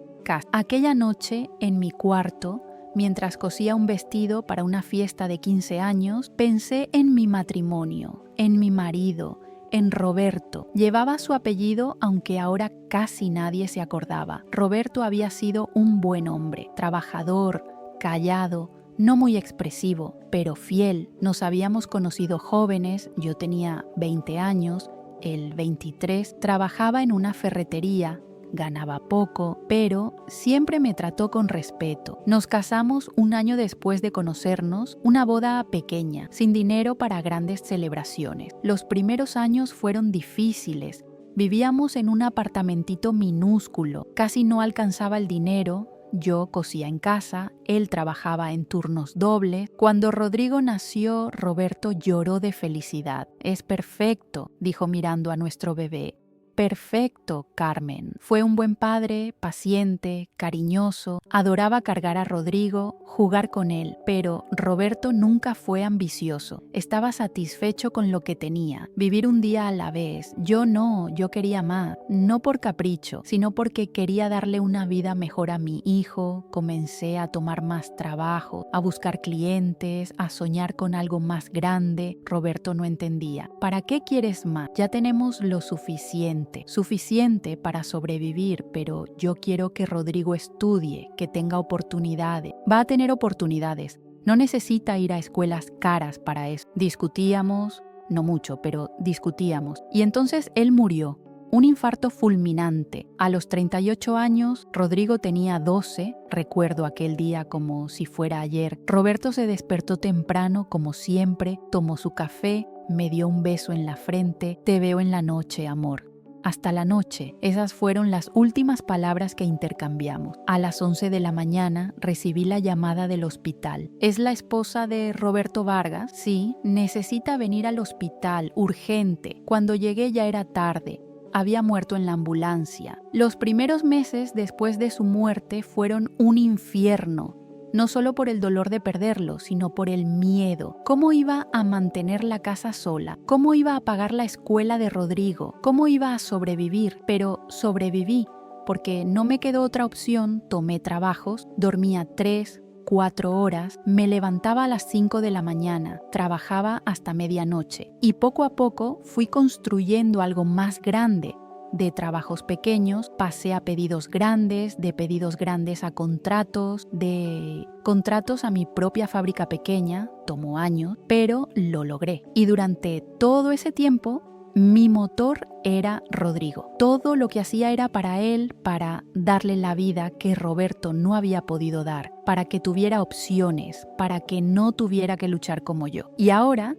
Aquella noche, en mi cuarto, mientras cosía un vestido para una fiesta de 15 años, pensé en mi matrimonio, en mi marido, en Roberto. Llevaba su apellido aunque ahora casi nadie se acordaba. Roberto había sido un buen hombre, trabajador, callado, no muy expresivo, pero fiel. Nos habíamos conocido jóvenes, yo tenía 20 años, él 23, trabajaba en una ferretería. Ganaba poco, pero siempre me trató con respeto. Nos casamos 1 año después de conocernos, una boda pequeña, sin dinero para grandes celebraciones. Los primeros años fueron difíciles. Vivíamos en un apartamentito minúsculo, casi no alcanzaba el dinero. Yo cosía en casa, él trabajaba en turnos dobles. Cuando Rodrigo nació, Roberto lloró de felicidad. Es perfecto, dijo mirando a nuestro bebé. Perfecto, Carmen. Fue un buen padre, paciente, cariñoso, adoraba cargar a Rodrigo, jugar con él, pero Roberto nunca fue ambicioso. Estaba satisfecho con lo que tenía, vivir un día a la vez. Yo quería más, no por capricho, sino porque quería darle una vida mejor a mi hijo. Comencé a tomar más trabajo, a buscar clientes, a soñar con algo más grande. Roberto no entendía. ¿Para qué quieres más? Ya tenemos lo suficiente para sobrevivir, pero yo quiero que Rodrigo estudie, que tenga oportunidades. Va a tener oportunidades. No necesita ir a escuelas caras para eso. Discutíamos, no mucho, pero discutíamos. Y entonces él murió. Un infarto fulminante. A los 38 años, Rodrigo tenía 12. Recuerdo aquel día como si fuera ayer. Roberto se despertó temprano, como siempre, tomó su café, me dio un beso en la frente. Te veo en la noche, amor. Hasta la noche. Esas fueron las últimas palabras que intercambiamos. A las 11 de la mañana recibí la llamada del hospital. ¿Es la esposa de Roberto Vargas? Sí, necesita venir al hospital, urgente. Cuando llegué ya era tarde. Había muerto en la ambulancia. Los primeros meses después de su muerte fueron un infierno. no solo por el dolor de perderlo, sino por el miedo. ¿Cómo iba a mantener la casa sola? ¿Cómo iba a pagar la escuela de Rodrigo? ¿Cómo iba a sobrevivir? Pero sobreviví, porque no me quedó otra opción, tomé trabajos, dormía 3, 4 horas, me levantaba a las 5 de la mañana, trabajaba hasta medianoche y poco a poco fui construyendo algo más grande. De trabajos pequeños pasé a pedidos grandes, de pedidos grandes a contratos, de contratos a mi propia fábrica pequeña, tomó años, pero lo logré. Y durante todo ese tiempo, mi motor era Rodrigo. Todo lo que hacía era para él, para darle la vida que Roberto no había podido dar, para que tuviera opciones, para que no tuviera que luchar como yo. Y ahora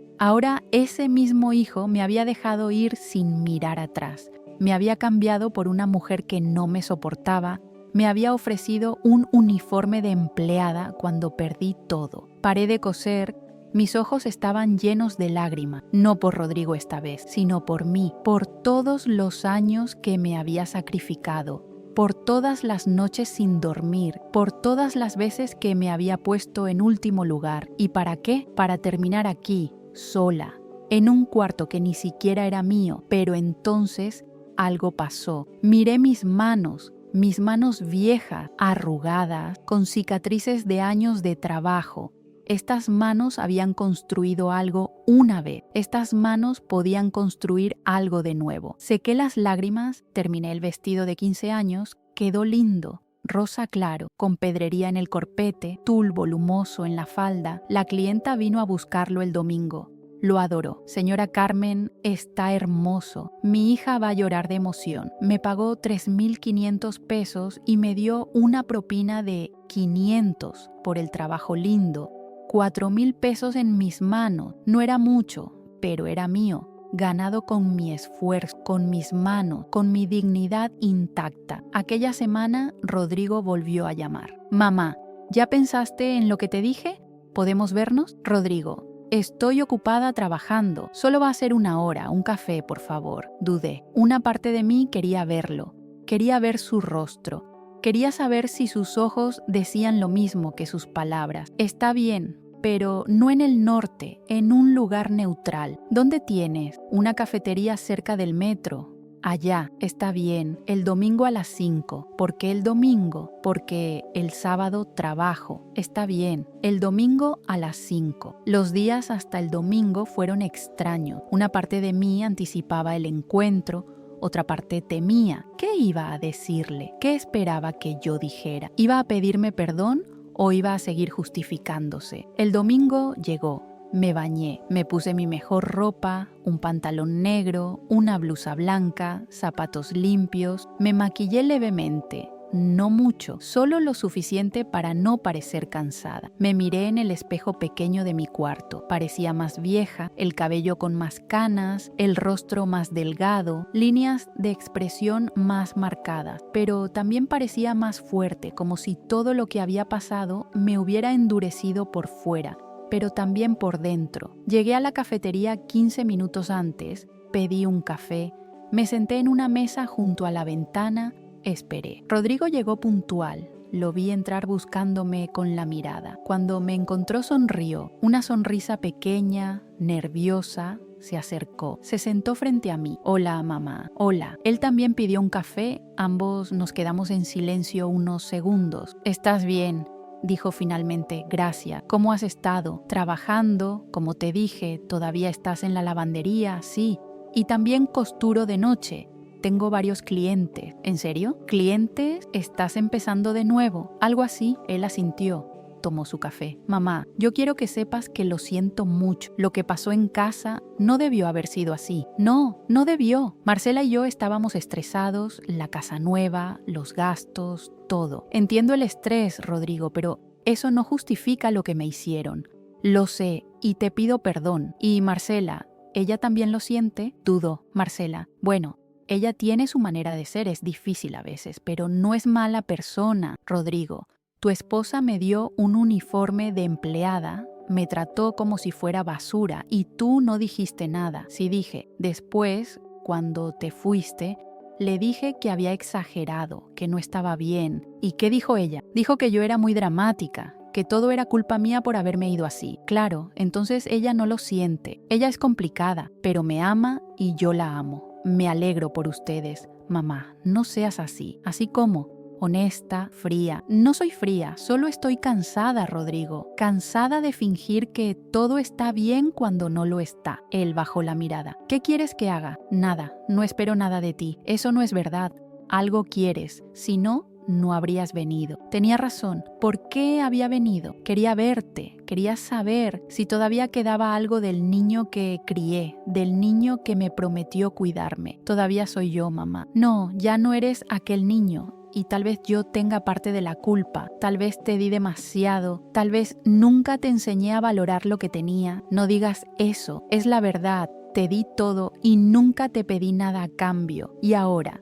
ese mismo hijo me había dejado ir sin mirar atrás. Me había cambiado por una mujer que no me soportaba, me había ofrecido un uniforme de empleada cuando perdí todo. Paré de coser, mis ojos estaban llenos de lágrimas, no por Rodrigo esta vez, sino por mí, por todos los años que me había sacrificado, por todas las noches sin dormir, por todas las veces que me había puesto en último lugar. ¿Y para qué? Para terminar aquí, sola, en un cuarto que ni siquiera era mío, pero entonces algo pasó. Miré mis manos viejas, arrugadas, con cicatrices de años de trabajo. Estas manos habían construido algo una vez. Estas manos podían construir algo de nuevo. Sequé las lágrimas, terminé el vestido de 15 años, quedó lindo. Rosa claro, con pedrería en el corpete, tul volumoso en la falda. La clienta vino a buscarlo el domingo. Lo adoró. Señora Carmen, está hermoso. Mi hija va a llorar de emoción. Me pagó 3,500 pesos y me dio una propina de 500 por el trabajo lindo. 4,000 pesos en mis manos. No era mucho, pero era mío. Ganado con mi esfuerzo, con mis manos, con mi dignidad intacta. Aquella semana, Rodrigo volvió a llamar. Mamá, ¿ya pensaste en lo que te dije? ¿Podemos vernos? Rodrigo, estoy ocupada trabajando. Solo va a ser 1 hora, un café, por favor. Dudé. Una parte de mí quería verlo. Quería ver su rostro. Quería saber si sus ojos decían lo mismo que sus palabras. Está bien, pero no en el norte, en un lugar neutral. ¿Dónde tienes? Una cafetería cerca del metro. Allá, está bien, el domingo a las 5. ¿Por qué el domingo? Porque el sábado trabajo. Está bien, el domingo a las 5. Los días hasta el domingo fueron extraños. Una parte de mí anticipaba el encuentro, otra parte temía. ¿Qué iba a decirle? ¿Qué esperaba que yo dijera? ¿Iba a pedirme perdón o iba a seguir justificándose? El domingo llegó. Me bañé, me puse mi mejor ropa, un pantalón negro, una blusa blanca, zapatos limpios, me maquillé levemente, no mucho, solo lo suficiente para no parecer cansada. Me miré en el espejo pequeño de mi cuarto, parecía más vieja, el cabello con más canas, el rostro más delgado, líneas de expresión más marcadas, pero también parecía más fuerte, como si todo lo que había pasado me hubiera endurecido por fuera, pero también por dentro. Llegué a la cafetería 15 minutos antes, pedí un café, me senté en una mesa junto a la ventana, esperé. Rodrigo llegó puntual, lo vi entrar buscándome con la mirada. Cuando me encontró sonrió, una sonrisa pequeña, nerviosa, se acercó, se sentó frente a mí. Hola, mamá. Hola. Él también pidió un café, ambos nos quedamos en silencio unos segundos. ¿Estás bien?, dijo finalmente. Gracias. ¿Cómo has estado? Trabajando, como te dije. ¿Todavía estás en la lavandería? Sí. Y también costuro de noche. Tengo varios clientes. ¿En serio? ¿Clientes? ¿Estás empezando de nuevo? Algo así. Él asintió. Tomó su café. Mamá, yo quiero que sepas que lo siento mucho. Lo que pasó en casa no debió haber sido así. No debió. Marcela y yo estábamos estresados, la casa nueva, los gastos, todo. Entiendo el estrés, Rodrigo, pero eso no justifica lo que me hicieron. Lo sé y te pido perdón. Y Marcela, ¿ella también lo siente? Dudo. Marcela, bueno, ella tiene su manera de ser, es difícil a veces, pero no es mala persona, Rodrigo. Tu esposa me dio un uniforme de empleada, me trató como si fuera basura y tú no dijiste nada. Sí dije. Después, cuando te fuiste, le dije que había exagerado, que no estaba bien. ¿Y qué dijo ella? Dijo que yo era muy dramática, que todo era culpa mía por haberme ido así. Claro, entonces ella no lo siente. Ella es complicada, pero me ama y yo la amo. Me alegro por ustedes. Mamá, no seas así. ¿Así como? Honesta, fría. No soy fría, solo estoy cansada, Rodrigo. Cansada de fingir que todo está bien cuando no lo está. Él bajó la mirada. ¿Qué quieres que haga? Nada, no espero nada de ti. Eso no es verdad. Algo quieres. Si no, no habrías venido. Tenía razón. ¿Por qué había venido? Quería verte. Quería saber si todavía quedaba algo del niño que crié, del niño que me prometió cuidarme. Todavía soy yo, mamá. No, ya no eres aquel niño. Y tal vez yo tenga parte de la culpa, tal vez te di demasiado, tal vez nunca te enseñé a valorar lo que tenía. No digas eso, es la verdad, te di todo y nunca te pedí nada a cambio. Y ahora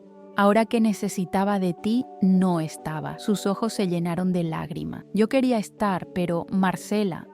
que necesitaba de ti, no estaba. Sus ojos se llenaron de lágrima. Yo quería estar, pero Marcela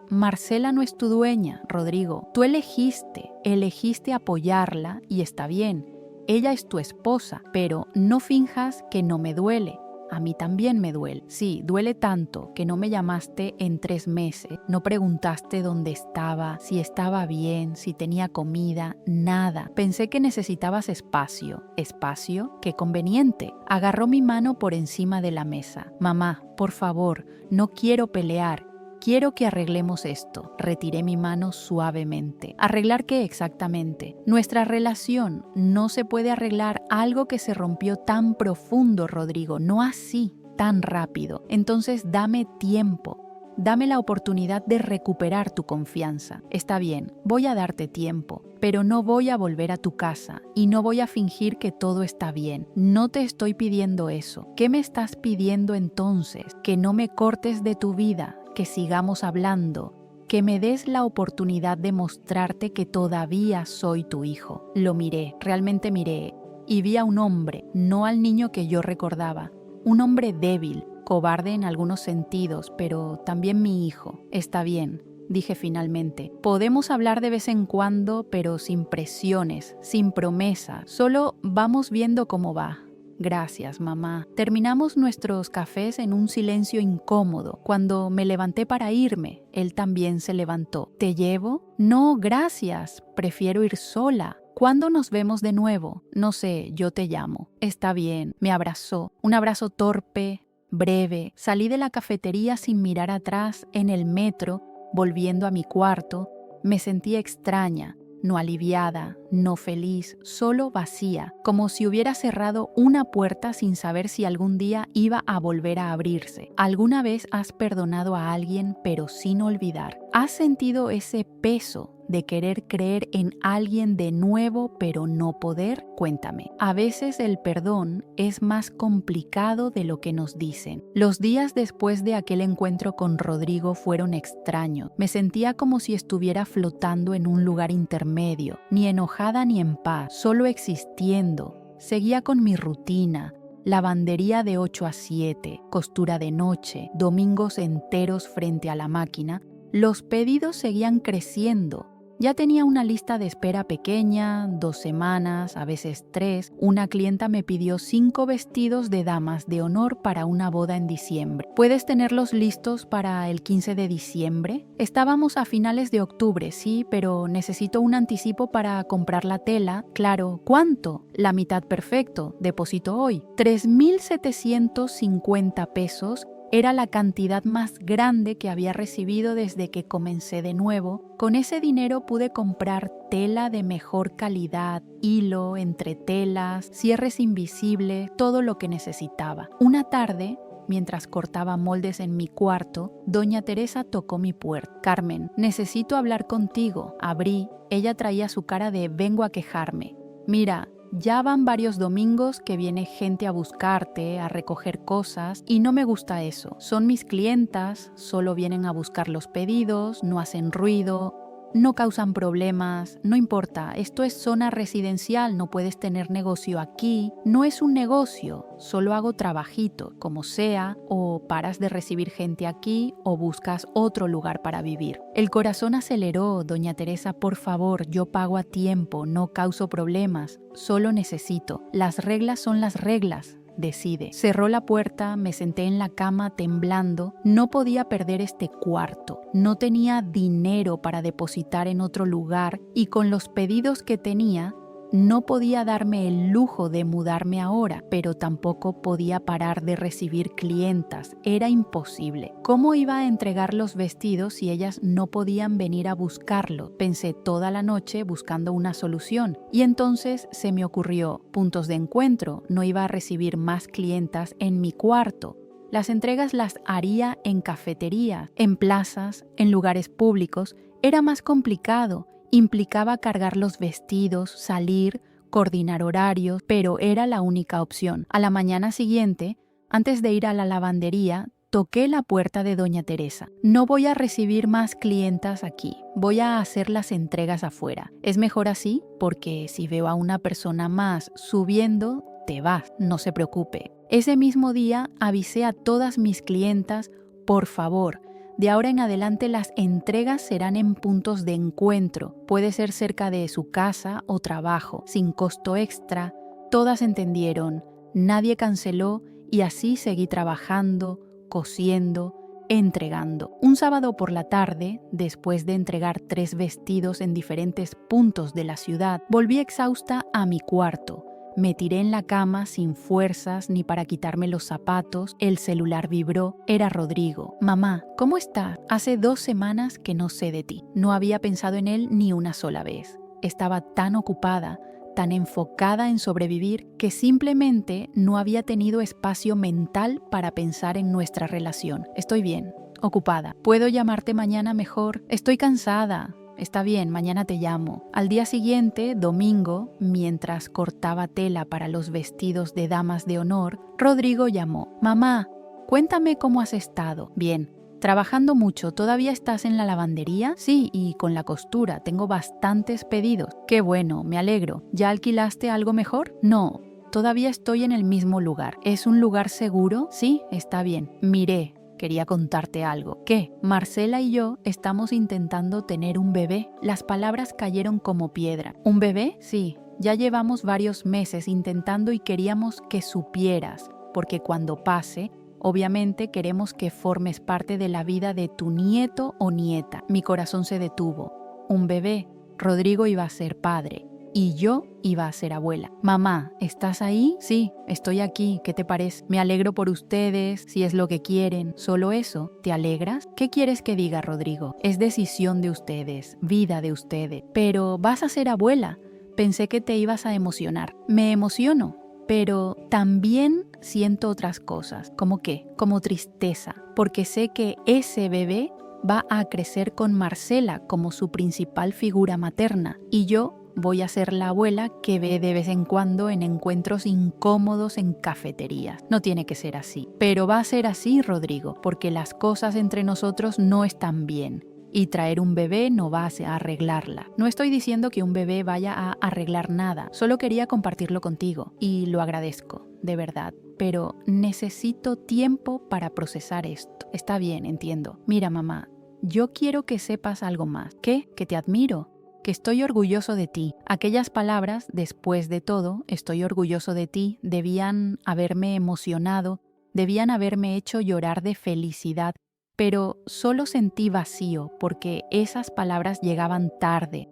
no es tu dueña, Rodrigo. Tú elegiste apoyarla y está bien. Ella es tu esposa, pero no finjas que no me duele. A mí también me duele. Sí, duele tanto que no me llamaste en 3 meses, no preguntaste dónde estaba, si estaba bien, si tenía comida, nada. Pensé que necesitabas espacio. ¿Espacio? ¡Qué conveniente! Agarró mi mano por encima de la mesa. Mamá, por favor, no quiero pelear. Quiero que arreglemos esto. Retiré mi mano suavemente. ¿Arreglar qué exactamente? Nuestra relación. No se puede arreglar algo que se rompió tan profundo, Rodrigo. No así, tan rápido. Entonces dame tiempo. Dame la oportunidad de recuperar tu confianza. Está bien, voy a darte tiempo, pero no voy a volver a tu casa y no voy a fingir que todo está bien. No te estoy pidiendo eso. ¿Qué me estás pidiendo entonces? Que no me cortes de tu vida, que sigamos hablando, que me des la oportunidad de mostrarte que todavía soy tu hijo. Lo miré, realmente miré, y vi a un hombre, no al niño que yo recordaba. Un hombre débil, cobarde en algunos sentidos, pero también mi hijo. Está bien, dije finalmente. Podemos hablar de vez en cuando, pero sin presiones, sin promesa. Solo vamos viendo cómo va. Gracias, mamá. Terminamos nuestros cafés en un silencio incómodo. Cuando me levanté para irme, él también se levantó. ¿Te llevo? No, gracias. Prefiero ir sola. ¿Cuándo nos vemos de nuevo? No sé, yo te llamo. Está bien. Me abrazó. Un abrazo torpe, breve. Salí de la cafetería sin mirar atrás en el metro, volviendo a mi cuarto. Me sentí extraña. No aliviada, no feliz, solo vacía, como si hubiera cerrado una puerta sin saber si algún día iba a volver a abrirse. ¿Alguna vez has perdonado a alguien pero sin olvidar? ¿Has sentido ese peso de querer creer en alguien de nuevo pero no poder? Cuéntame. A veces el perdón es más complicado de lo que nos dicen. Los días después de aquel encuentro con Rodrigo fueron extraños. Me sentía como si estuviera flotando en un lugar intermedio, ni enojada ni en paz, solo existiendo. Seguía con mi rutina. Lavandería de 8 a 7, costura de noche, domingos enteros frente a la máquina. Los pedidos seguían creciendo. Ya tenía una lista de espera pequeña, 2 semanas, a veces 3. Una clienta me pidió 5 vestidos de damas de honor para una boda en diciembre. ¿Puedes tenerlos listos para el 15 de diciembre? Estábamos a finales de octubre, sí, pero necesito un anticipo para comprar la tela. Claro, ¿cuánto? La mitad, perfecto. Deposito hoy. 3,750 pesos. Era la cantidad más grande que había recibido desde que comencé de nuevo. Con ese dinero pude comprar tela de mejor calidad, hilo, entretelas, cierres invisibles, todo lo que necesitaba. Una tarde, mientras cortaba moldes en mi cuarto, doña Teresa tocó mi puerta. Carmen, necesito hablar contigo. Abrí. Ella traía su cara de vengo a quejarme. Mira, ya van varios domingos que viene gente a buscarte, a recoger cosas, y no me gusta eso. Son mis clientas, solo vienen a buscar los pedidos, no hacen ruido, no causan problemas, no importa, esto es zona residencial, no puedes tener negocio aquí. No es un negocio, solo hago trabajito, como sea, o paras de recibir gente aquí o buscas otro lugar para vivir. El corazón aceleró, doña Teresa, por favor, yo pago a tiempo, no causo problemas, solo necesito. Las reglas son las reglas. decide. Cerró la puerta, me senté en la cama temblando. No podía perder este cuarto. No tenía dinero para depositar en otro lugar y con los pedidos que tenía, no podía darme el lujo de mudarme ahora, pero tampoco podía parar de recibir clientas. Era imposible. ¿Cómo iba a entregar los vestidos si ellas no podían venir a buscarlo? Pensé toda la noche buscando una solución y entonces se me ocurrió puntos de encuentro. No iba a recibir más clientas en mi cuarto. Las entregas las haría en cafeterías, en plazas, en lugares públicos. Era más complicado. Implicaba cargar los vestidos, salir, coordinar horarios, pero era la única opción. A la mañana siguiente, antes de ir a la lavandería, toqué la puerta de doña Teresa. No voy a recibir más clientas aquí, voy a hacer las entregas afuera. Es mejor así porque si veo a una persona más subiendo, te vas, no se preocupe. Ese mismo día avisé a todas mis clientas, por favor, de ahora en adelante las entregas serán en puntos de encuentro. Puede ser cerca de su casa o trabajo, sin costo extra. Todas entendieron, nadie canceló y así seguí trabajando, cosiendo, entregando. Un sábado por la tarde, después de entregar 3 vestidos en diferentes puntos de la ciudad, volví exhausta a mi cuarto. Me tiré en la cama sin fuerzas ni para quitarme los zapatos. El celular vibró. Era Rodrigo. Mamá, ¿cómo estás? Hace 2 semanas que no sé de ti. No había pensado en él ni una sola vez. Estaba tan ocupada, tan enfocada en sobrevivir, que simplemente no había tenido espacio mental para pensar en nuestra relación. Estoy bien, ocupada. ¿Puedo llamarte mañana mejor? Estoy cansada. Está bien, mañana te llamo. Al día siguiente, domingo, mientras cortaba tela para los vestidos de damas de honor, Rodrigo llamó. Mamá, cuéntame cómo has estado. Bien. Trabajando mucho, ¿todavía estás en la lavandería? Sí, y con la costura, tengo bastantes pedidos. Qué bueno, me alegro. ¿Ya alquilaste algo mejor? No, todavía estoy en el mismo lugar. ¿Es un lugar seguro? Sí, está bien. Miré. Quería contarte algo. ¿Qué? Marcela y yo estamos intentando tener un bebé. Las palabras cayeron como piedra. ¿Un bebé? Sí. Ya llevamos varios meses intentando y queríamos que supieras, porque cuando pase, obviamente queremos que formes parte de la vida de tu nieto o nieta. Mi corazón se detuvo. Un bebé. Rodrigo iba a ser padre. Y yo iba a ser abuela. Mamá, ¿estás ahí? Sí, estoy aquí. ¿Qué te parece? Me alegro por ustedes, si es lo que quieren. ¿Solo eso? ¿Te alegras? ¿Qué quieres que diga, Rodrigo? Es decisión de ustedes, vida de ustedes. Pero vas a ser abuela. Pensé que te ibas a emocionar. Me emociono, pero también siento otras cosas. ¿Cómo qué? Como tristeza, porque sé que ese bebé va a crecer con Marcela como su principal figura materna y yo voy a ser la abuela que ve de vez en cuando en encuentros incómodos en cafeterías. No tiene que ser así. Pero va a ser así, Rodrigo, porque las cosas entre nosotros no están bien. Y traer un bebé no va a arreglarla. No estoy diciendo que un bebé vaya a arreglar nada. Solo quería compartirlo contigo. Y lo agradezco, de verdad. Pero necesito tiempo para procesar esto. Está bien, entiendo. Mira, mamá, yo quiero que sepas algo más. ¿Qué? Que te admiro. Que estoy orgulloso de ti. Aquellas palabras, después de todo, estoy orgulloso de ti, debían haberme emocionado, debían haberme hecho llorar de felicidad, pero solo sentí vacío porque esas palabras llegaban tarde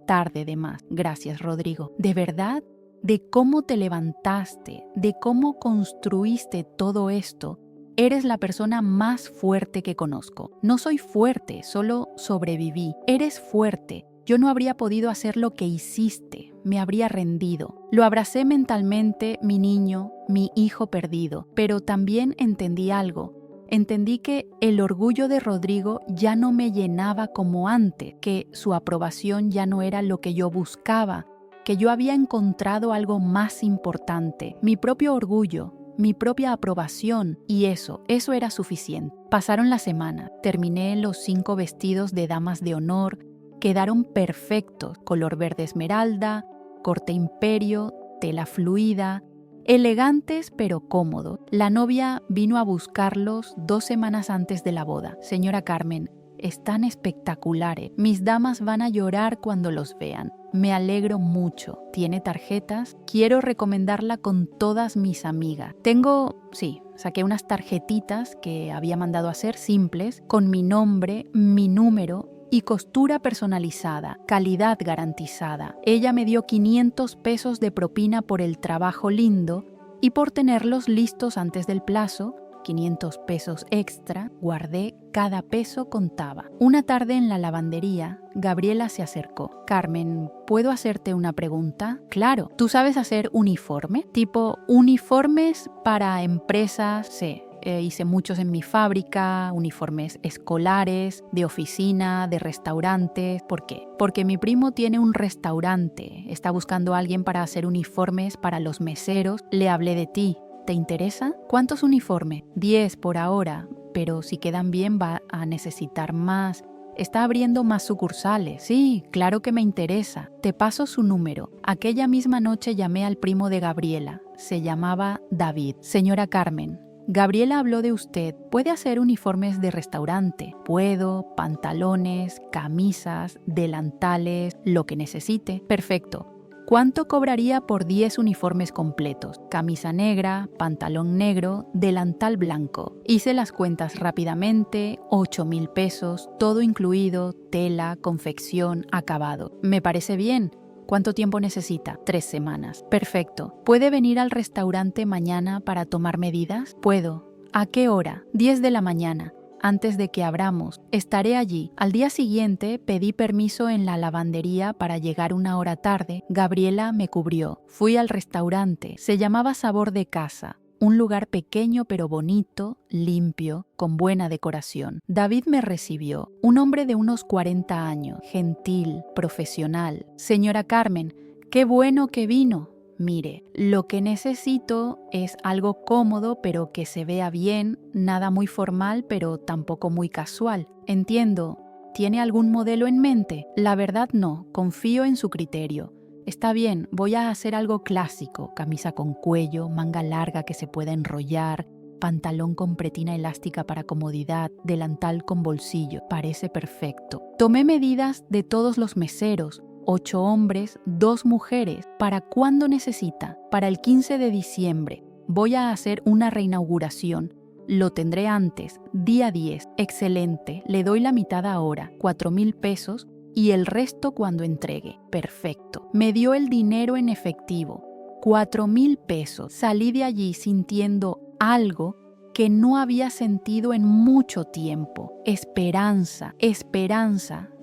de más. Gracias, Rodrigo. ¿De verdad? De cómo te levantaste, de cómo construiste todo esto. Eres la persona más fuerte que conozco. No soy fuerte, solo sobreviví. Eres fuerte. Yo no habría podido hacer lo que hiciste, me habría rendido. Lo abracé mentalmente, mi niño, mi hijo perdido, pero también entendí algo. Entendí que el orgullo de Rodrigo ya no me llenaba como antes, que su aprobación ya no era lo que yo buscaba, que yo había encontrado algo más importante, mi propio orgullo, mi propia aprobación, y eso era suficiente. Pasaron las semanas, terminé los 5 vestidos de damas de honor. Quedaron perfectos, color verde esmeralda, corte imperio, tela fluida, elegantes pero cómodos. La novia vino a buscarlos 2 semanas antes de la boda. Señora Carmen, están espectaculares. Mis damas van a llorar cuando los vean. Me alegro mucho. ¿Tiene tarjetas? Quiero recomendarla con todas mis amigas. Saqué unas tarjetitas que había mandado hacer simples, con mi nombre, mi número y costura personalizada, calidad garantizada. Ella me dio 500 pesos de propina por el trabajo lindo y por tenerlos listos antes del plazo. 500 pesos extra, guardé, cada peso contaba. Una tarde en la lavandería, Gabriela se acercó. Carmen, ¿puedo hacerte una pregunta? Claro, ¿tú sabes hacer uniforme? Tipo uniformes para empresas, sí. Hice muchos en mi fábrica, uniformes escolares, de oficina, de restaurantes. ¿Por qué? Porque mi primo tiene un restaurante, está buscando a alguien para hacer uniformes para los meseros. Le hablé de ti. ¿Te interesa? ¿Cuántos uniformes? 10 por ahora, pero si quedan bien va a necesitar más. Está abriendo más sucursales. Sí, claro que me interesa. Te paso su número. Aquella misma noche llamé al primo de Gabriela. Se llamaba David. Señora Carmen, Gabriela habló de usted. ¿Puede hacer uniformes de restaurante? Puedo, pantalones, camisas, delantales, lo que necesite. Perfecto. ¿Cuánto cobraría por 10 uniformes completos? Camisa negra, pantalón negro, delantal blanco. Hice las cuentas rápidamente, 8,000 pesos, todo incluido, tela, confección, acabado. Me parece bien. ¿Cuánto tiempo necesita? 3 semanas. Perfecto. ¿Puede venir al restaurante mañana para tomar medidas? Puedo. ¿A qué hora? 10 de la mañana. Antes de que abramos, estaré allí. Al día siguiente pedí permiso en la lavandería para llegar 1 hora tarde. Gabriela me cubrió. Fui al restaurante. Se llamaba Sabor de Casa. Un lugar pequeño pero bonito, limpio, con buena decoración. David me recibió. Un hombre de unos 40 años, gentil, profesional. Señora Carmen, qué bueno que vino. Mire, lo que necesito es algo cómodo pero que se vea bien, nada muy formal pero tampoco muy casual. Entiendo. ¿Tiene algún modelo en mente? La verdad no, confío en su criterio. Está bien, voy a hacer algo clásico, camisa con cuello, manga larga que se pueda enrollar, pantalón con pretina elástica para comodidad, delantal con bolsillo. Parece perfecto. Tomé medidas de todos los meseros. 8 hombres, 2 mujeres. ¿Para cuándo necesita? Para el 15 de diciembre. Voy a hacer una reinauguración. Lo tendré antes, día 10. Excelente. Le doy la mitad ahora, 4,000 pesos, y el resto cuando entregue. Perfecto. Me dio el dinero en efectivo. 4,000 pesos. Salí de allí sintiendo algo que no había sentido en mucho tiempo. Esperanza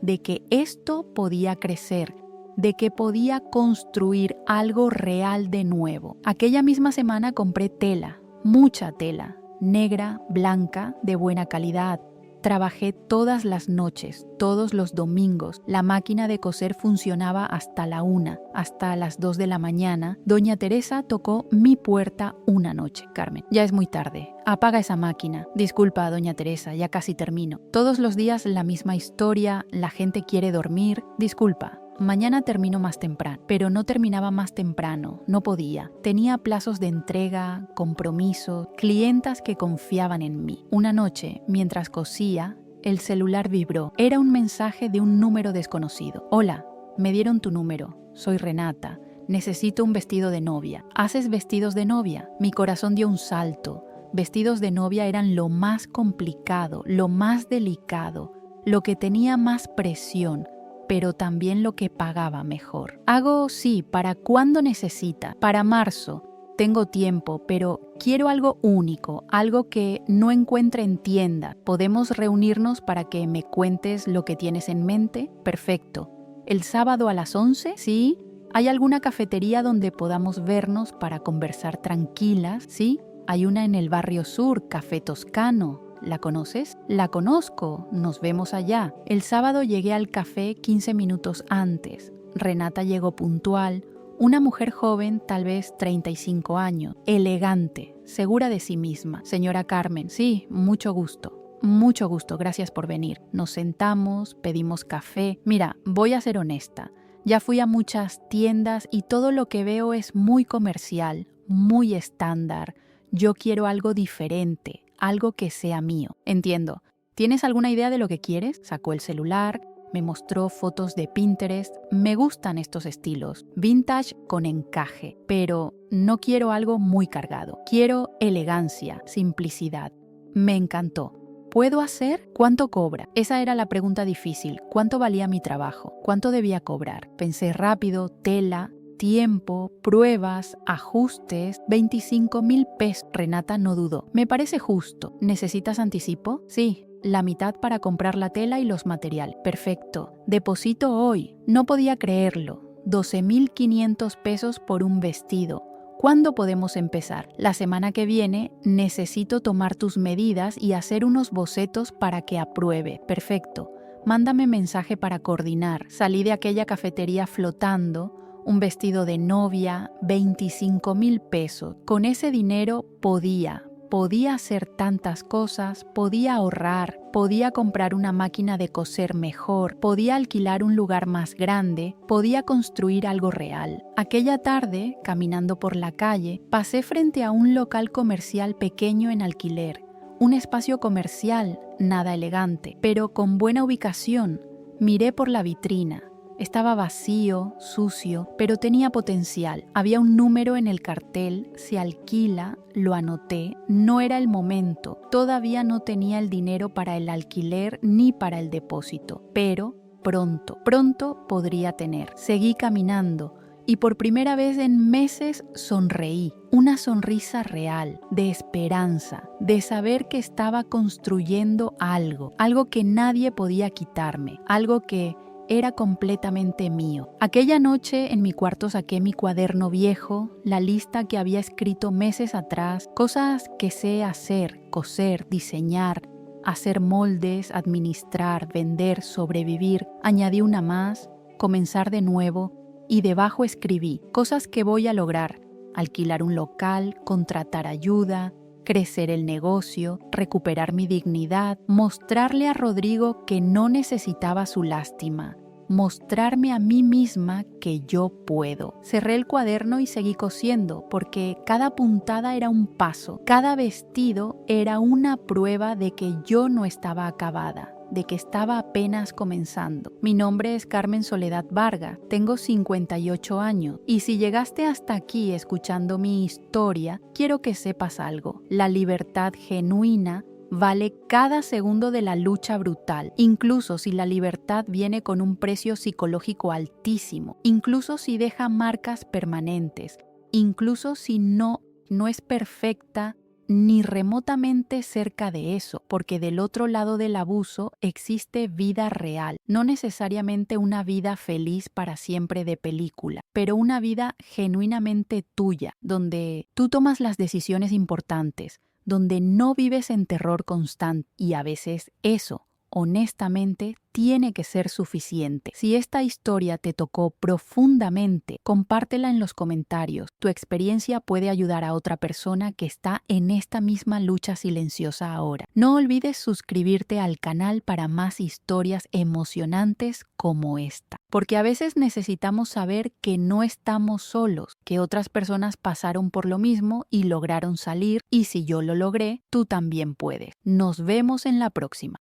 de que esto podía crecer, de que podía construir algo real de nuevo. Aquella misma semana compré tela, mucha tela, negra, blanca, de buena calidad. Trabajé todas las noches, todos los domingos. La máquina de coser funcionaba hasta la 1, hasta las 2 de la mañana. Doña Teresa tocó mi puerta una noche. Carmen, ya es muy tarde. Apaga esa máquina. Disculpa, doña Teresa, ya casi termino. Todos los días la misma historia, la gente quiere dormir. Disculpa. Mañana termino más temprano, pero no terminaba más temprano, no podía. Tenía plazos de entrega, compromisos, clientas que confiaban en mí. Una noche, mientras cosía, el celular vibró. Era un mensaje de un número desconocido. Hola, me dieron tu número. Soy Renata. Necesito un vestido de novia. ¿Haces vestidos de novia? Mi corazón dio un salto. Vestidos de novia eran lo más complicado, lo más delicado, lo que tenía más presión, pero también lo que pagaba mejor. Sí, ¿para cuándo necesita? Para marzo. Tengo tiempo, pero quiero algo único, algo que no encuentre en tienda. ¿Podemos reunirnos para que me cuentes lo que tienes en mente? Perfecto. ¿El sábado a las 11? Sí. ¿Hay alguna cafetería donde podamos vernos para conversar tranquilas? Sí. Hay una en el barrio sur, Café Toscano. ¿La conoces? La conozco, nos vemos allá. El sábado llegué al café 15 minutos antes. Renata llegó puntual, una mujer joven, tal vez 35 años, elegante, segura de sí misma. Señora Carmen, sí, mucho gusto. Mucho gusto, gracias por venir. Nos sentamos, pedimos café. Mira, voy a ser honesta. Ya fui a muchas tiendas y todo lo que veo es muy comercial, muy estándar. Yo quiero algo diferente. Algo que sea mío. Entiendo. ¿Tienes alguna idea de lo que quieres? Sacó el celular, me mostró fotos de Pinterest. Me gustan estos estilos, vintage con encaje, pero no quiero algo muy cargado. Quiero elegancia, simplicidad. Me encantó. ¿Puedo hacer? ¿Cuánto cobra? Esa era la pregunta difícil. ¿Cuánto valía mi trabajo? ¿Cuánto debía cobrar? Pensé rápido, tela, tiempo, pruebas, ajustes, 25,000 pesos. Renata no dudó. Me parece justo. ¿Necesitas anticipo? Sí. La mitad para comprar la tela y los materiales. Perfecto. Deposito hoy. No podía creerlo. 12,500 pesos por un vestido. ¿Cuándo podemos empezar? La semana que viene necesito tomar tus medidas y hacer unos bocetos para que apruebe. Perfecto. Mándame mensaje para coordinar. Salí de aquella cafetería flotando. Un vestido de novia, 25,000 pesos. Con ese dinero podía hacer tantas cosas, podía ahorrar, podía comprar una máquina de coser mejor, podía alquilar un lugar más grande, podía construir algo real. Aquella tarde, caminando por la calle, pasé frente a un local comercial pequeño en alquiler, un espacio comercial, nada elegante, pero con buena ubicación. Miré por la vitrina. Estaba vacío, sucio, pero tenía potencial. Había un número en el cartel, se alquila, lo anoté. No era el momento, todavía no tenía el dinero para el alquiler ni para el depósito, pero pronto podría tener. Seguí caminando y por primera vez en meses sonreí. Una sonrisa real, de esperanza, de saber que estaba construyendo algo que nadie podía quitarme, algo que era completamente mío. Aquella noche en mi cuarto saqué mi cuaderno viejo, la lista que había escrito meses atrás, cosas que sé hacer, coser, diseñar, hacer moldes, administrar, vender, sobrevivir. Añadí una más, comenzar de nuevo, y debajo escribí cosas que voy a lograr: alquilar un local, contratar ayuda, crecer el negocio, recuperar mi dignidad, mostrarle a Rodrigo que no necesitaba su lástima, mostrarme a mí misma que yo puedo. Cerré el cuaderno y seguí cosiendo, porque cada puntada era un paso, cada vestido era una prueba de que yo no estaba acabada, de que estaba apenas comenzando. Mi nombre es Carmen Soledad Varga, tengo 58 años, y si llegaste hasta aquí escuchando mi historia, quiero que sepas algo: la libertad genuina vale cada segundo de la lucha brutal, incluso si la libertad viene con un precio psicológico altísimo, incluso si deja marcas permanentes, incluso si no es perfecta ni remotamente cerca de eso, porque del otro lado del abuso existe vida real, no necesariamente una vida feliz para siempre de película, pero una vida genuinamente tuya, donde tú tomas las decisiones importantes, donde no vives en terror constante, y a veces eso, honestamente, tiene que ser suficiente. Si esta historia te tocó profundamente, compártela en los comentarios. Tu experiencia puede ayudar a otra persona que está en esta misma lucha silenciosa ahora. No olvides suscribirte al canal para más historias emocionantes como esta, porque a veces necesitamos saber que no estamos solos, que otras personas pasaron por lo mismo y lograron salir, y si yo lo logré, tú también puedes. Nos vemos en la próxima.